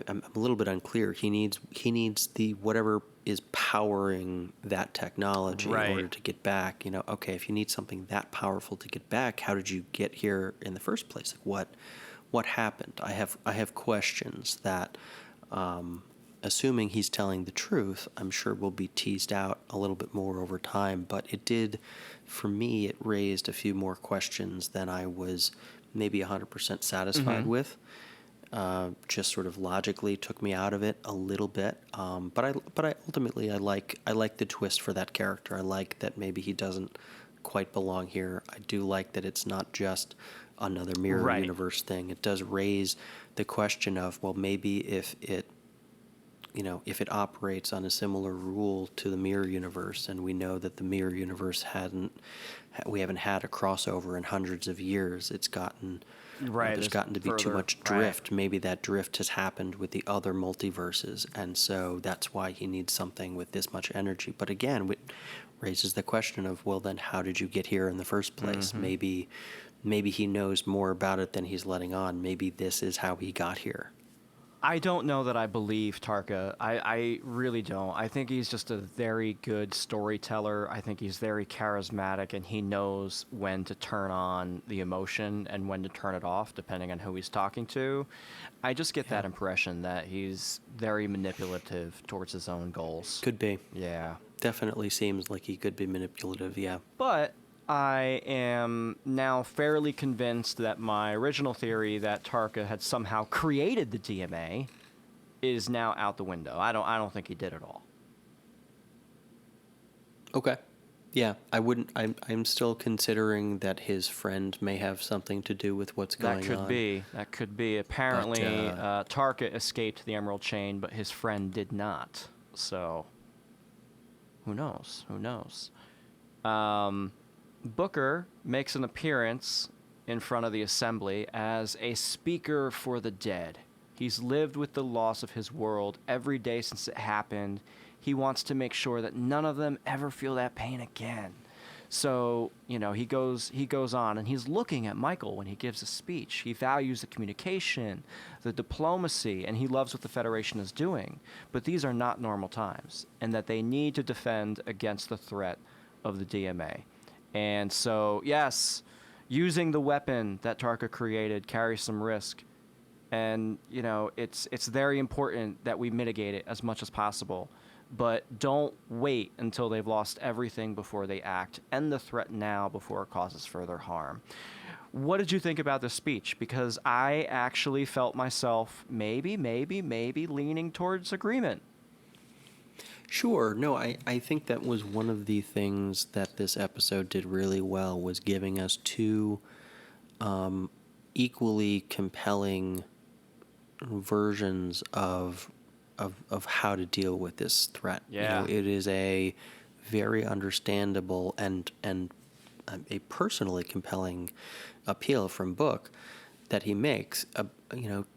I'm a little bit unclear. He needs the whatever is powering that technology in order to get back. Okay, if you need something that powerful to get back, how did you get here in the first place? Like, what happened? I have questions that, assuming he's telling the truth, I'm sure will be teased out a little bit more over time. But for me, it raised a few more questions than I was maybe 100% satisfied with. Just sort of logically took me out of it a little bit. But I ultimately like the twist for that character. I like that maybe he doesn't quite belong here. I do like that it's not just another mirror universe thing. It does raise the question of, well, maybe if it operates on a similar rule to the mirror universe, and we know that the mirror universe we haven't had a crossover in hundreds of years. It's gotten there's gotten to be too much drift. Maybe that drift has happened with the other multiverses, and so that's why he needs something with this much energy. But again, it raises the question of, well, then how did you get here in the first place? Maybe he knows more about it than he's letting on. Maybe this is how he got here. I don't know that I believe Tarka. I really don't. I think he's just a very good storyteller. I think he's very charismatic, and he knows when to turn on the emotion and when to turn it off, depending on who he's talking to. I just get that impression that he's very manipulative towards his own goals. Could be. Yeah. Definitely seems like he could be manipulative, yeah. But I am now fairly convinced that my original theory that Tarka had somehow created the DMA is now out the window. I don't think he did at all. Okay. Yeah, I'm still considering that his friend may have something to do with what's going on. That could be. Apparently, Tarka escaped the Emerald Chain, but his friend did not. So, who knows? Booker makes an appearance in front of the assembly as a speaker for the dead. He's lived with the loss of his world every day since it happened. He wants to make sure that none of them ever feel that pain again. So, he goes on, and he's looking at Michael when he gives a speech. He values the communication, the diplomacy, and he loves what the Federation is doing. But these are not normal times, and that they need to defend against the threat of the DMA. And so, yes, using the weapon that Tarka created carries some risk. And, it's very important that we mitigate it as much as possible. But don't wait until they've lost everything before they act. End the threat now before it causes further harm. What did you think about this speech? Because I actually felt myself maybe leaning towards agreement. Sure. No, I think that was one of the things that this episode did really well, was giving us two equally compelling versions of how to deal with this threat. Yeah. It is a very understandable and a personally compelling appeal from Book that he makes,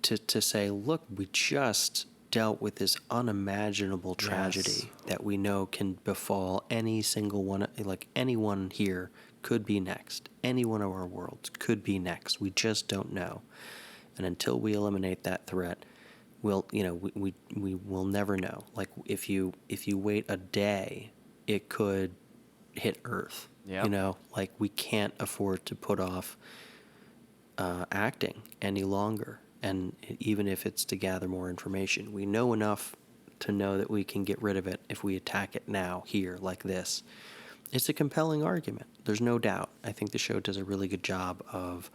to say, look, we just dealt with this unimaginable tragedy that we know can befall any single one, like anyone here could be next. Any one of our worlds could be next. We just don't know. And until we eliminate that threat, we will never know. Like if you wait a day, it could hit Earth. Yep. Like we can't afford to put off acting any longer. And even if it's to gather more information, we know enough to know that we can get rid of it if we attack it now, here, like this. It's a compelling argument. There's no doubt. I think the show does a really good job of,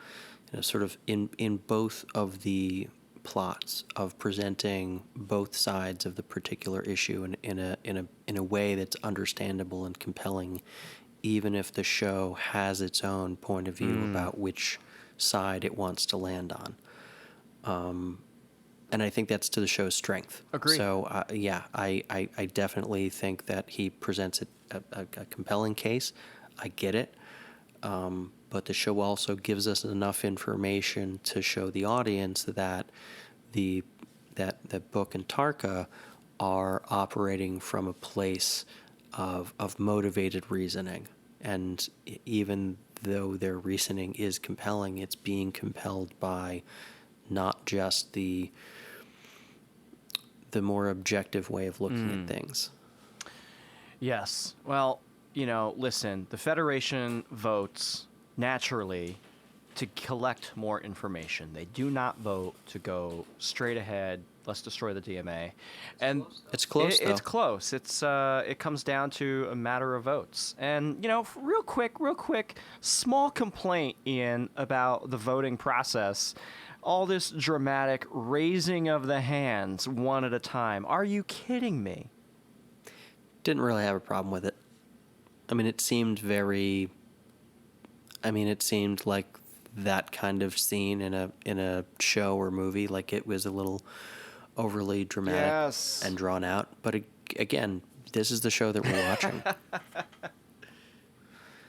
sort of in both of the plots, of presenting both sides of the particular issue in a way that's understandable and compelling, even if the show has its own point of view about which side it wants to land on. And I think that's to the show's strength. Agreed. So, I definitely think that he presents a compelling case. I get it. But the show also gives us enough information to show the audience that that Book and Tarka are operating from a place of motivated reasoning. And even though their reasoning is compelling, it's being compelled by not just the more objective way of looking at things. Yes. Well, listen, the Federation votes naturally to collect more information. They do not vote to go straight ahead, let's destroy the DMA. And it's close, though. It's close. It comes down to a matter of votes. And, real quick, small complaint, Ian, about the voting process. All this dramatic raising of the hands one at a time. Are you kidding me? Didn't really have a problem with it. I mean, it seemed like that kind of scene in a show or movie, like it was a little overly dramatic and drawn out. But again, this is the show that we're watching.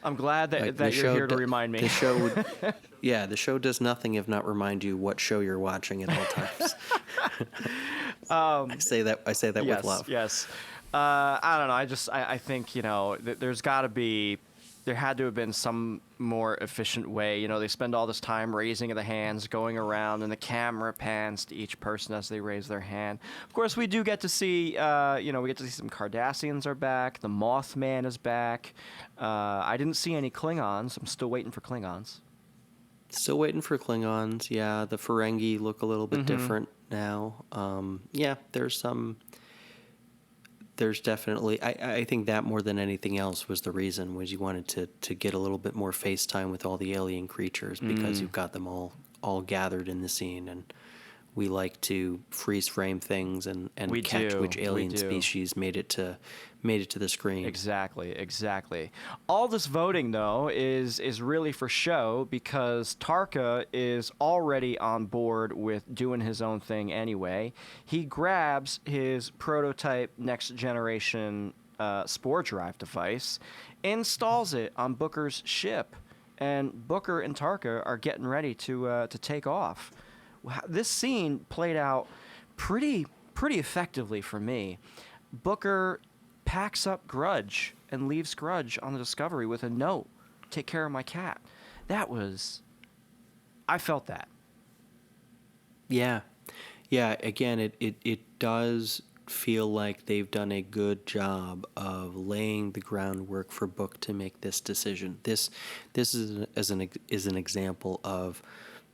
I'm glad that you're here to remind me. The show would, the show does nothing if not remind you what show you're watching at all times. I say that with love. Yes. I don't know. I think, there had to have been some more efficient way. They spend all this time raising of the hands, going around, and the camera pans to each person as they raise their hand. Of course, we do get to see, we get to see some Cardassians are back. The Mothman is back. I didn't see any Klingons. I'm still waiting for Klingons. Still waiting for Klingons. Yeah, the Ferengi look a little bit different now. There's definitely, I think that more than anything else was the reason, was you wanted to get a little bit more face time with all the alien creatures, because you've got them all gathered in the scene, and we like to freeze frame things and catch which alien species made it to the screen. Exactly. All this voting, though, is really for show, because Tarka is already on board with doing his own thing anyway. He grabs his prototype next generation spore drive device, installs it on Booker's ship, and Booker and Tarka are getting ready to take off. This scene played out pretty effectively for me. Booker packs up Grudge and leaves Grudge on the Discovery with a note, "Take care of my cat." I felt that. Yeah. Again, it does feel like they've done a good job of laying the groundwork for Book to make this decision. This is an example of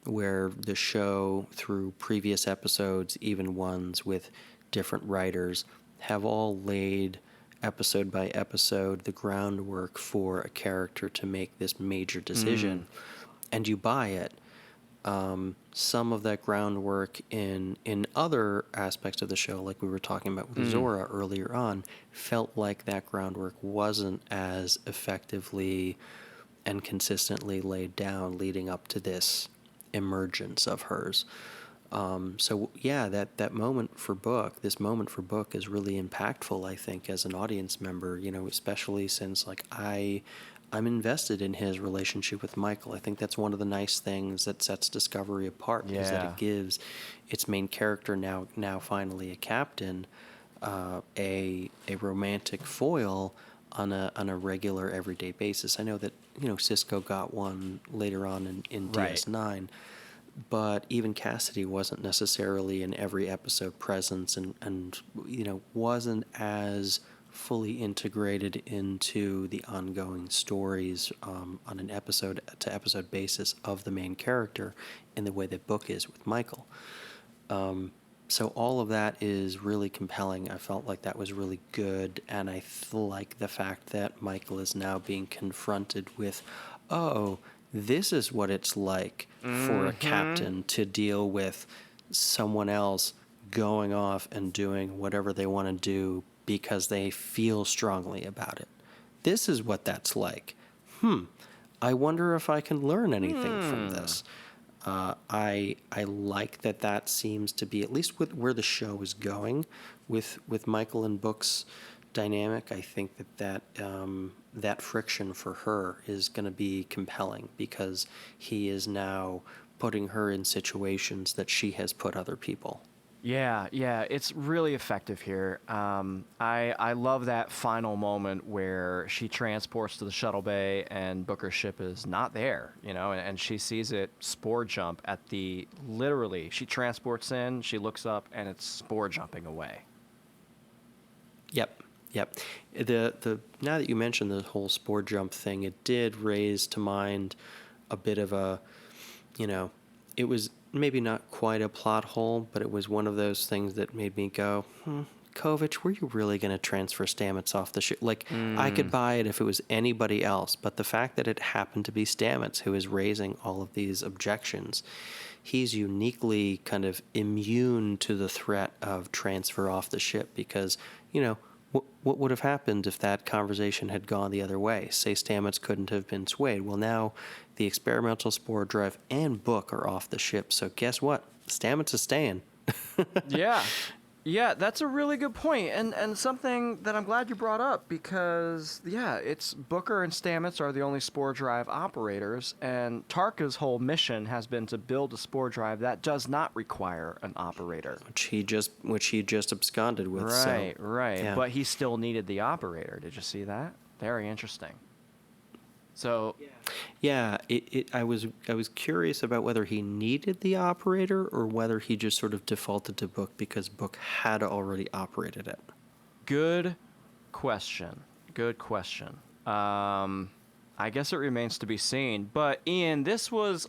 where the show, through previous episodes, even ones with different writers, have all laid episode by episode the groundwork for a character to make this major decision, and you buy it. Some of that groundwork in other aspects of the show, like we were talking about with Zora earlier on, felt like that groundwork wasn't as effectively and consistently laid down leading up to this emergence of hers. That moment for Book, this moment for Book is really impactful, I think, as an audience member, especially since I'm invested in his relationship with Michael. I think that's one of the nice things that sets Discovery apart, is that it gives its main character, now finally a captain, a romantic foil on a regular everyday basis. I know that Sisko got one later on in DS9, but even Cassidy wasn't necessarily an every episode presence, and wasn't as fully integrated into the ongoing stories on an episode to episode basis of the main character in the way that Book is with Michael. So all of that is really compelling. I felt like that was really good, and I like the fact that Michael is now being confronted with, this is what it's like for a captain to deal with someone else going off and doing whatever they want to do because they feel strongly about it. This is what that's like. I wonder if I can learn anything from this. I like that seems to be, at least with where the show is going, with Michael and Book's dynamic. I think that friction for her is going to be compelling because he is now putting her in situations that she has put other people. Yeah, it's really effective here. I love that final moment where she transports to the shuttle bay and Booker's ship is not there, and she sees it spore jump at literally, she transports in, she looks up, and it's spore jumping away. Yep. The now that you mentioned the whole spore jump thing, it did raise to mind a bit of a, it was maybe not quite a plot hole, but it was one of those things that made me go, Kovich, were you really going to transfer Stamets off the ship? I could buy it if it was anybody else, but the fact that it happened to be Stamets who is raising all of these objections, he's uniquely kind of immune to the threat of transfer off the ship because, what would have happened if that conversation had gone the other way? Say Stamets couldn't have been swayed. Well, now the experimental spore drive and Book are off the ship. So guess what? Stamets is staying. Yeah, that's a really good point, and something that I'm glad you brought up because, it's Booker and Stamets are the only spore drive operators, and Tarka's whole mission has been to build a spore drive that does not require an operator. Which he just absconded with. Right. Yeah. But he still needed the operator. Did you see that? Very interesting. So, yeah, I was curious about whether he needed the operator or whether he just sort of defaulted to Book because Book had already operated it. Good question. I guess it remains to be seen. But Ian, this was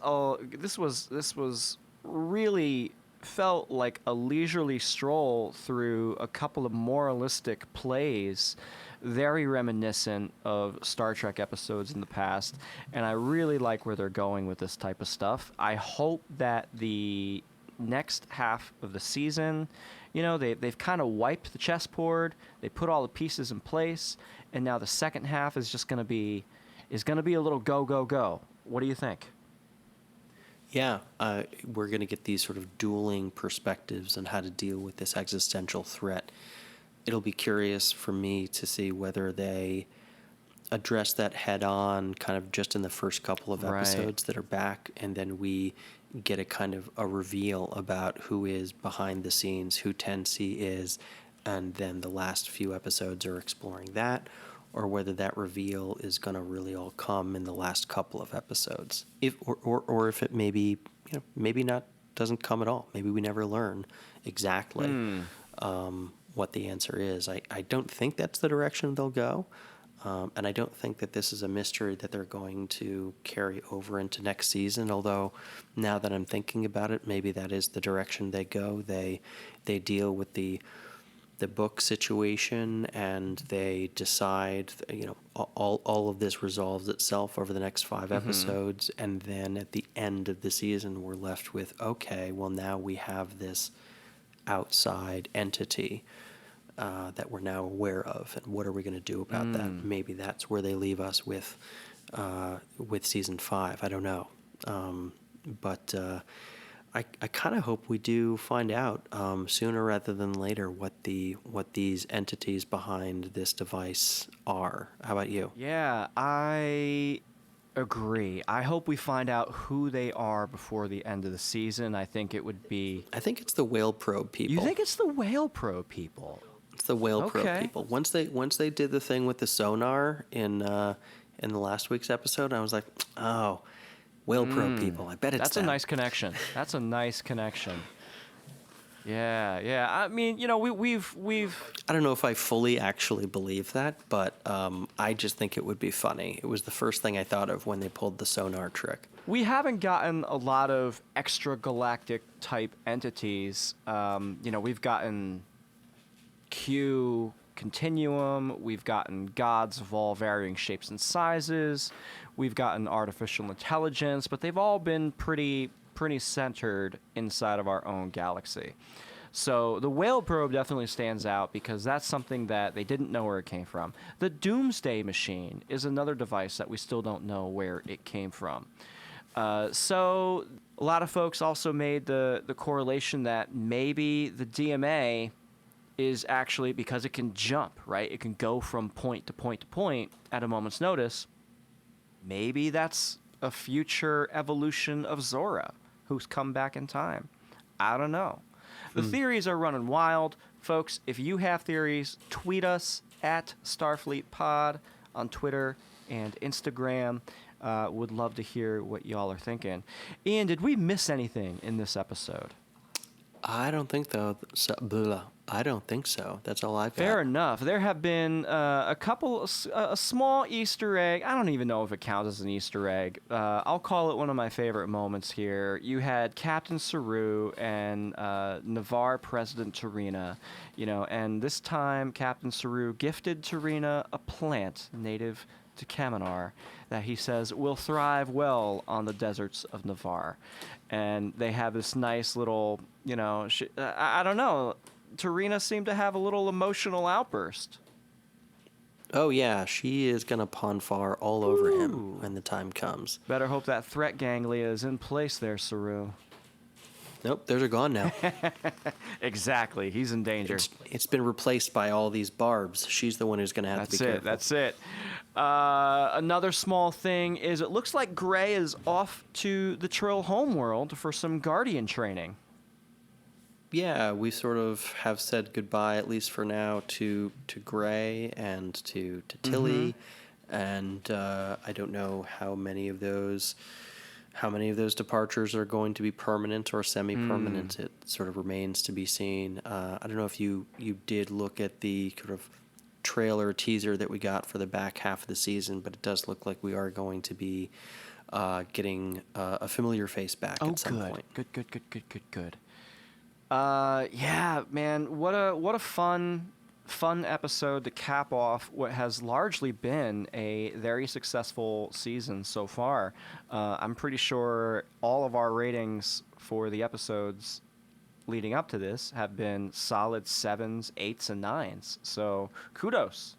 really felt like a leisurely stroll through a couple of moralistic plays, very reminiscent of Star Trek episodes in the past, and I really like where they're going with this type of stuff. I hope that the next half of the season, they've kind of wiped the chessboard, they put all the pieces in place, and now the second half is just going to be a little go. What do you think? Yeah, we're going to get these sort of dueling perspectives on how to deal with this existential threat. It'll be curious for me to see whether they address that head on kind of just in the first couple of episodes that are back, and then we get a kind of a reveal about who is behind the scenes, who Tensi is, and then the last few episodes are exploring that, or whether that reveal is going to really all come in the last couple of episodes. Or if it maybe not doesn't come at all. Maybe we never learn exactly what the answer is. I don't think that's the direction they'll go. And I don't think that this is a mystery that they're going to carry over into next season, although now that I'm thinking about it, maybe that is the direction they go. They deal with the Book situation and they decide, all of this resolves itself over the next 5 episodes, and then at the end of the season we're left with, okay, well now we have this outside entity that we're now aware of, and what are we going to do about that? Maybe that's where they leave us with season 5. I don't know, but I kind of hope we do find out sooner rather than later what these entities behind this device are. How about you? Yeah, I agree. I hope we find out who they are before the end of the season. I think it's the whale probe people. You think it's the whale probe people? It's the whale probe people. Once they did the thing with the sonar in the last week's episode, I was like, oh, whale probe people. I bet it's That's them. a nice connection. That's a nice connection. Yeah. I mean, we've. I don't know if I fully actually believe that, but I just think it would be funny. It was the first thing I thought of when they pulled the sonar trick. We haven't gotten a lot of extragalactic type entities. We've gotten Q Continuum. We've gotten gods of all varying shapes and sizes. We've gotten artificial intelligence, but they've all been pretty pretty centered inside of our own galaxy. So the whale probe definitely stands out because that's something that they didn't know where it came from. The Doomsday Machine is another device that we still don't know where it came from. So a lot of folks also made the correlation that maybe the DMA is actually, because it can jump, right? It can go from point to point to point at a moment's notice. Maybe that's a future evolution of Zora, who's come back in time. I don't know. The theories are running wild. Folks, if you have theories, tweet us at Starfleet Pod on Twitter and Instagram. Would love to hear what y'all are thinking. Ian, did we miss anything in this episode? I don't think so. I don't think so. That's all I've got. Fair enough. There have been a small Easter egg. I don't even know if it counts as an Easter egg. I'll call it one of my favorite moments here. You had Captain Saru and Navarre President Tarina, and this time Captain Saru gifted Tarina a plant native to Kaminar that he says will thrive well on the deserts of Navarre. And they have this nice little, I don't know, Tarina seemed to have a little emotional outburst. Oh, yeah, she is going to Ponfar all over him when the time comes. Better hope that threat ganglia is in place there, Saru. Nope, those are gone now. Exactly, he's in danger. It's been replaced by all these barbs. She's the one who's going to have to be careful. That's it. Another small thing is it looks like Gray is off to the Trill homeworld for some Guardian training. Yeah, we sort of have said goodbye, at least for now, to Gray and to Tilly, and I don't know how many of those departures are going to be permanent or semi-permanent. It sort of remains to be seen. I don't know if you did look at the kind of trailer teaser that we got for the back half of the season, but it does look like we are going to be getting a familiar face back at some point. Good. Yeah, man, what a fun episode to cap off what has largely been a very successful season so far. I'm pretty sure all of our ratings for the episodes leading up to this have been solid 7s, 8s, and 9s. So kudos.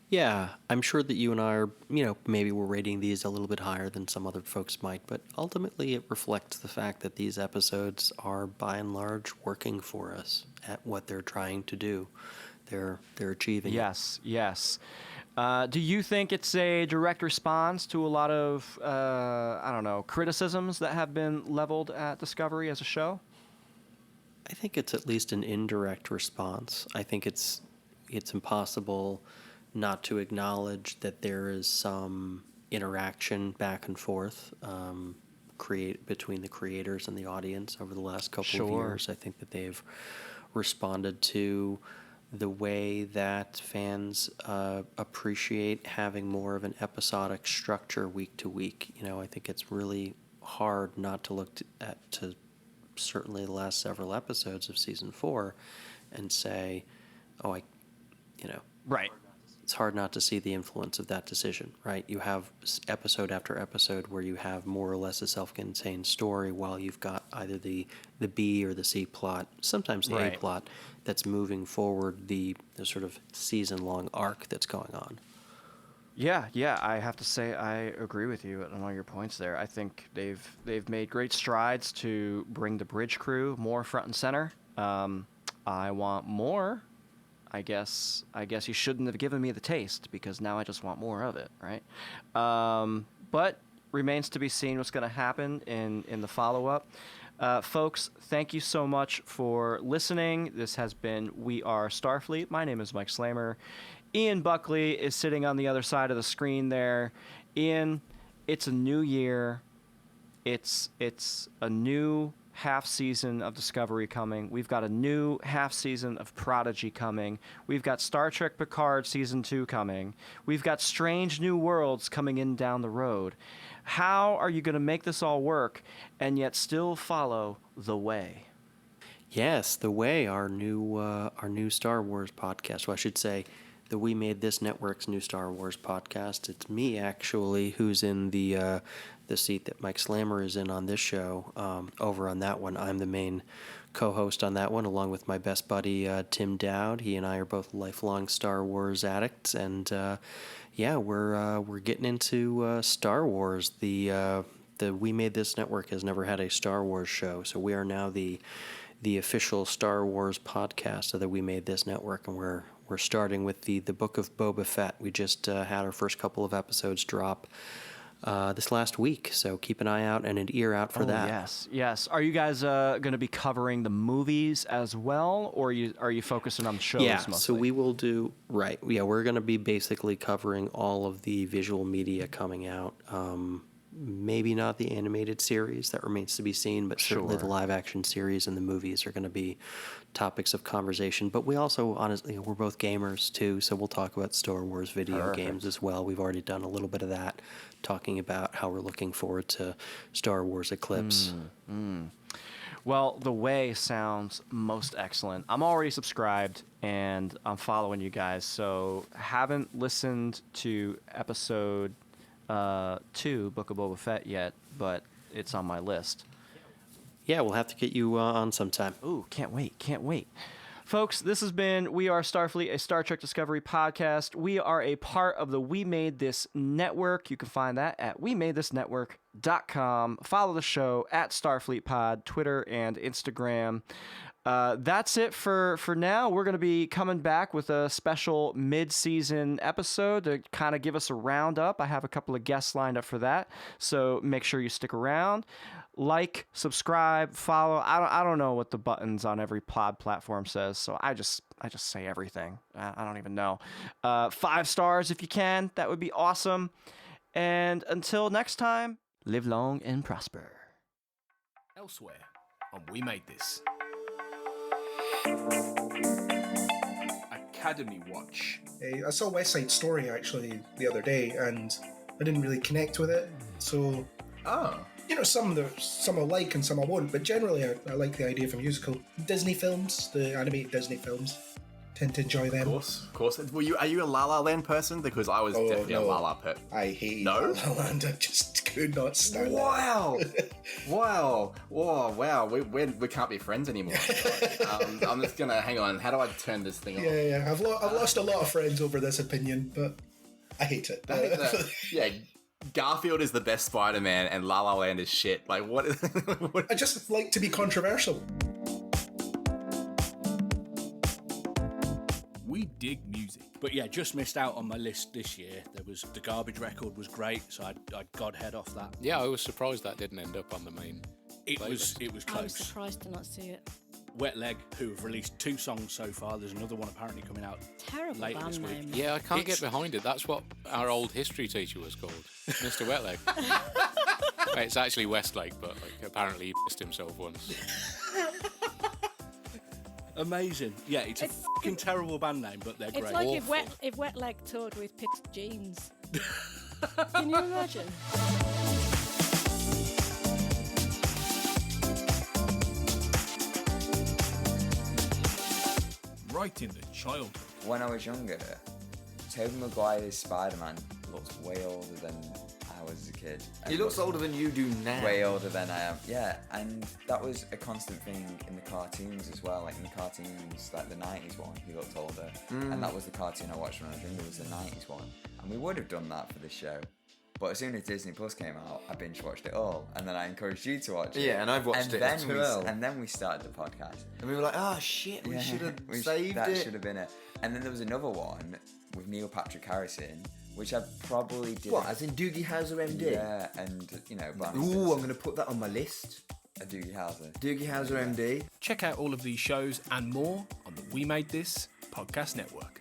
Yeah, I'm sure that you and I are, maybe we're rating these a little bit higher than some other folks might, but ultimately it reflects the fact that these episodes are by and large working for us at what they're trying to do. They're achieving. Yes. Do you think it's a direct response to a lot of, criticisms that have been leveled at Discovery as a show? I think it's at least an indirect response. I think it's impossible not to acknowledge that there is some interaction back and forth between the creators and the audience over the last couple of years. I think that they've responded to the way that fans appreciate having more of an episodic structure week to week. I think it's really hard not to look to certainly the last several episodes of season 4 and say, right. It's hard not to see the influence of that decision, right? You have episode after episode where you have more or less a self-contained story while you've got either the B or the C plot, sometimes the A plot, that's moving forward the sort of season-long arc that's going on. Yeah, I have to say I agree with you on all your points there. I think they've made great strides to bring the bridge crew more front and center. I want more. I guess you shouldn't have given me the taste because now I just want more of it, right? But remains to be seen what's going to happen in the follow-up. Folks, thank you so much for listening. This has been We Are Starfleet. My name is Mike Slamer. Ian Buckley is sitting on the other side of the screen there. Ian, it's a new year. It's a new half season of Discovery coming. We've got a new half season of Prodigy coming. We've got Star Trek Picard season 2 coming. We've got Strange New Worlds coming in down the road. How are you going to make this all work and yet still follow The Way? Yes, The Way, our new Star Wars podcast. Well, I should say the We Made This Network's new Star Wars podcast. It's me, actually, who's in the seat that Mike Slammer is in on this show. Over on that one, I'm the main co-host on that one, along with my best buddy, Tim Dowd. He and I are both lifelong Star Wars addicts, and we're getting into Star Wars. The We Made This Network has never had a Star Wars show, so we are now the official Star Wars podcast of the We Made This Network, and we're starting with the Book of Boba Fett. We just had our first couple of episodes drop this last week, so keep an eye out and an ear out for that. Yes. Are you guys going to be covering the movies as well, or are you focusing on the shows mostly? So we will do, right. Yeah, we're going to be basically covering all of the visual media coming out. Maybe not the animated series, that remains to be seen, but certainly the live-action series and the movies are going to be topics of conversation. But we also, honestly, we're both gamers, too, so we'll talk about Star Wars video games as well. We've already done a little bit of that, talking about how we're looking forward to Star Wars Eclipse. Well, The Way sounds most excellent. I'm already subscribed, and I'm following you guys, so haven't listened to episode 2, Book of Boba Fett yet, but it's on my list. Yeah, we'll have to get you on sometime. Ooh, can't wait. Folks, this has been We Are Starfleet, a Star Trek Discovery podcast. We are a part of the We Made This Network. You can find that at wemadethisnetwork.com. Follow the show at Starfleet Pod, Twitter and Instagram. That's it for now. We're going to be coming back with a special mid-season episode to kind of give us a roundup. I have a couple of guests lined up for that, so make sure you stick around. Like, subscribe, follow. I don't know what the buttons on every pod platform says, so I just say everything. I don't even know. 5 stars if you can. That would be awesome. And until next time, live long and prosper. Elsewhere on We Made This. Academy Watch. I saw West Side Story actually the other day, and I didn't really connect with it. So, some I like and some I won't, but generally I like the idea of a musical. Disney films, the animated Disney films, tend to enjoy them. Of course. Are you a La La Land person? Because I was definitely a La La pet. I hate La La Land. I just could not stand it. Wow. We can't be friends anymore. I'm just gonna hang on. How do I turn this thing off? Yeah. I've lost a lot of friends over this opinion, but I hate it. Garfield is the best Spider-Man, and La La Land is shit. Like what? I just like to be controversial. We dig music. But yeah, just missed out on my list this year. There was The Garbage Record was great, so I'd Godhead off that. Yeah, I was surprised that didn't end up on the main. It was close. I was surprised to not see it. Wet Leg, who have released 2 songs so far. There's another one apparently coming out Terrible later this band week. name. Yeah, I can't get behind it. That's what our old history teacher was called, Mr. Wetleg. It's actually Westlake, but apparently he pissed himself once. Amazing. Yeah, it's a fucking terrible band name, but they're great. It's like if Wet Leg toured with pissed jeans. Can you imagine? Right in the childhood. When I was younger, Tobey Maguire's Spider-Man looks way older than I was as a kid. He looks older than you do now. Way older than I am, yeah. And that was a constant thing in the cartoons as well. Like in the cartoons, like the 90s one, he looked older. And that was the cartoon I watched when I was younger, was the 90s one. And we would have done that for this show. But as soon as Disney Plus came out, I binge watched it all, and then I encouraged you to watch it. Yeah, and I've watched it as well. And then we started the podcast. And we were like, oh shit, we should have saved it. That should have been it. And then there was another one with Neil Patrick Harrison, which I probably did. What, as in Doogie Howser MD? Yeah, and, Ooh, I'm going to put that on my list. A Doogie Howser. Doogie Howser MD. Check out all of these shows and more on the We Made This Podcast Network.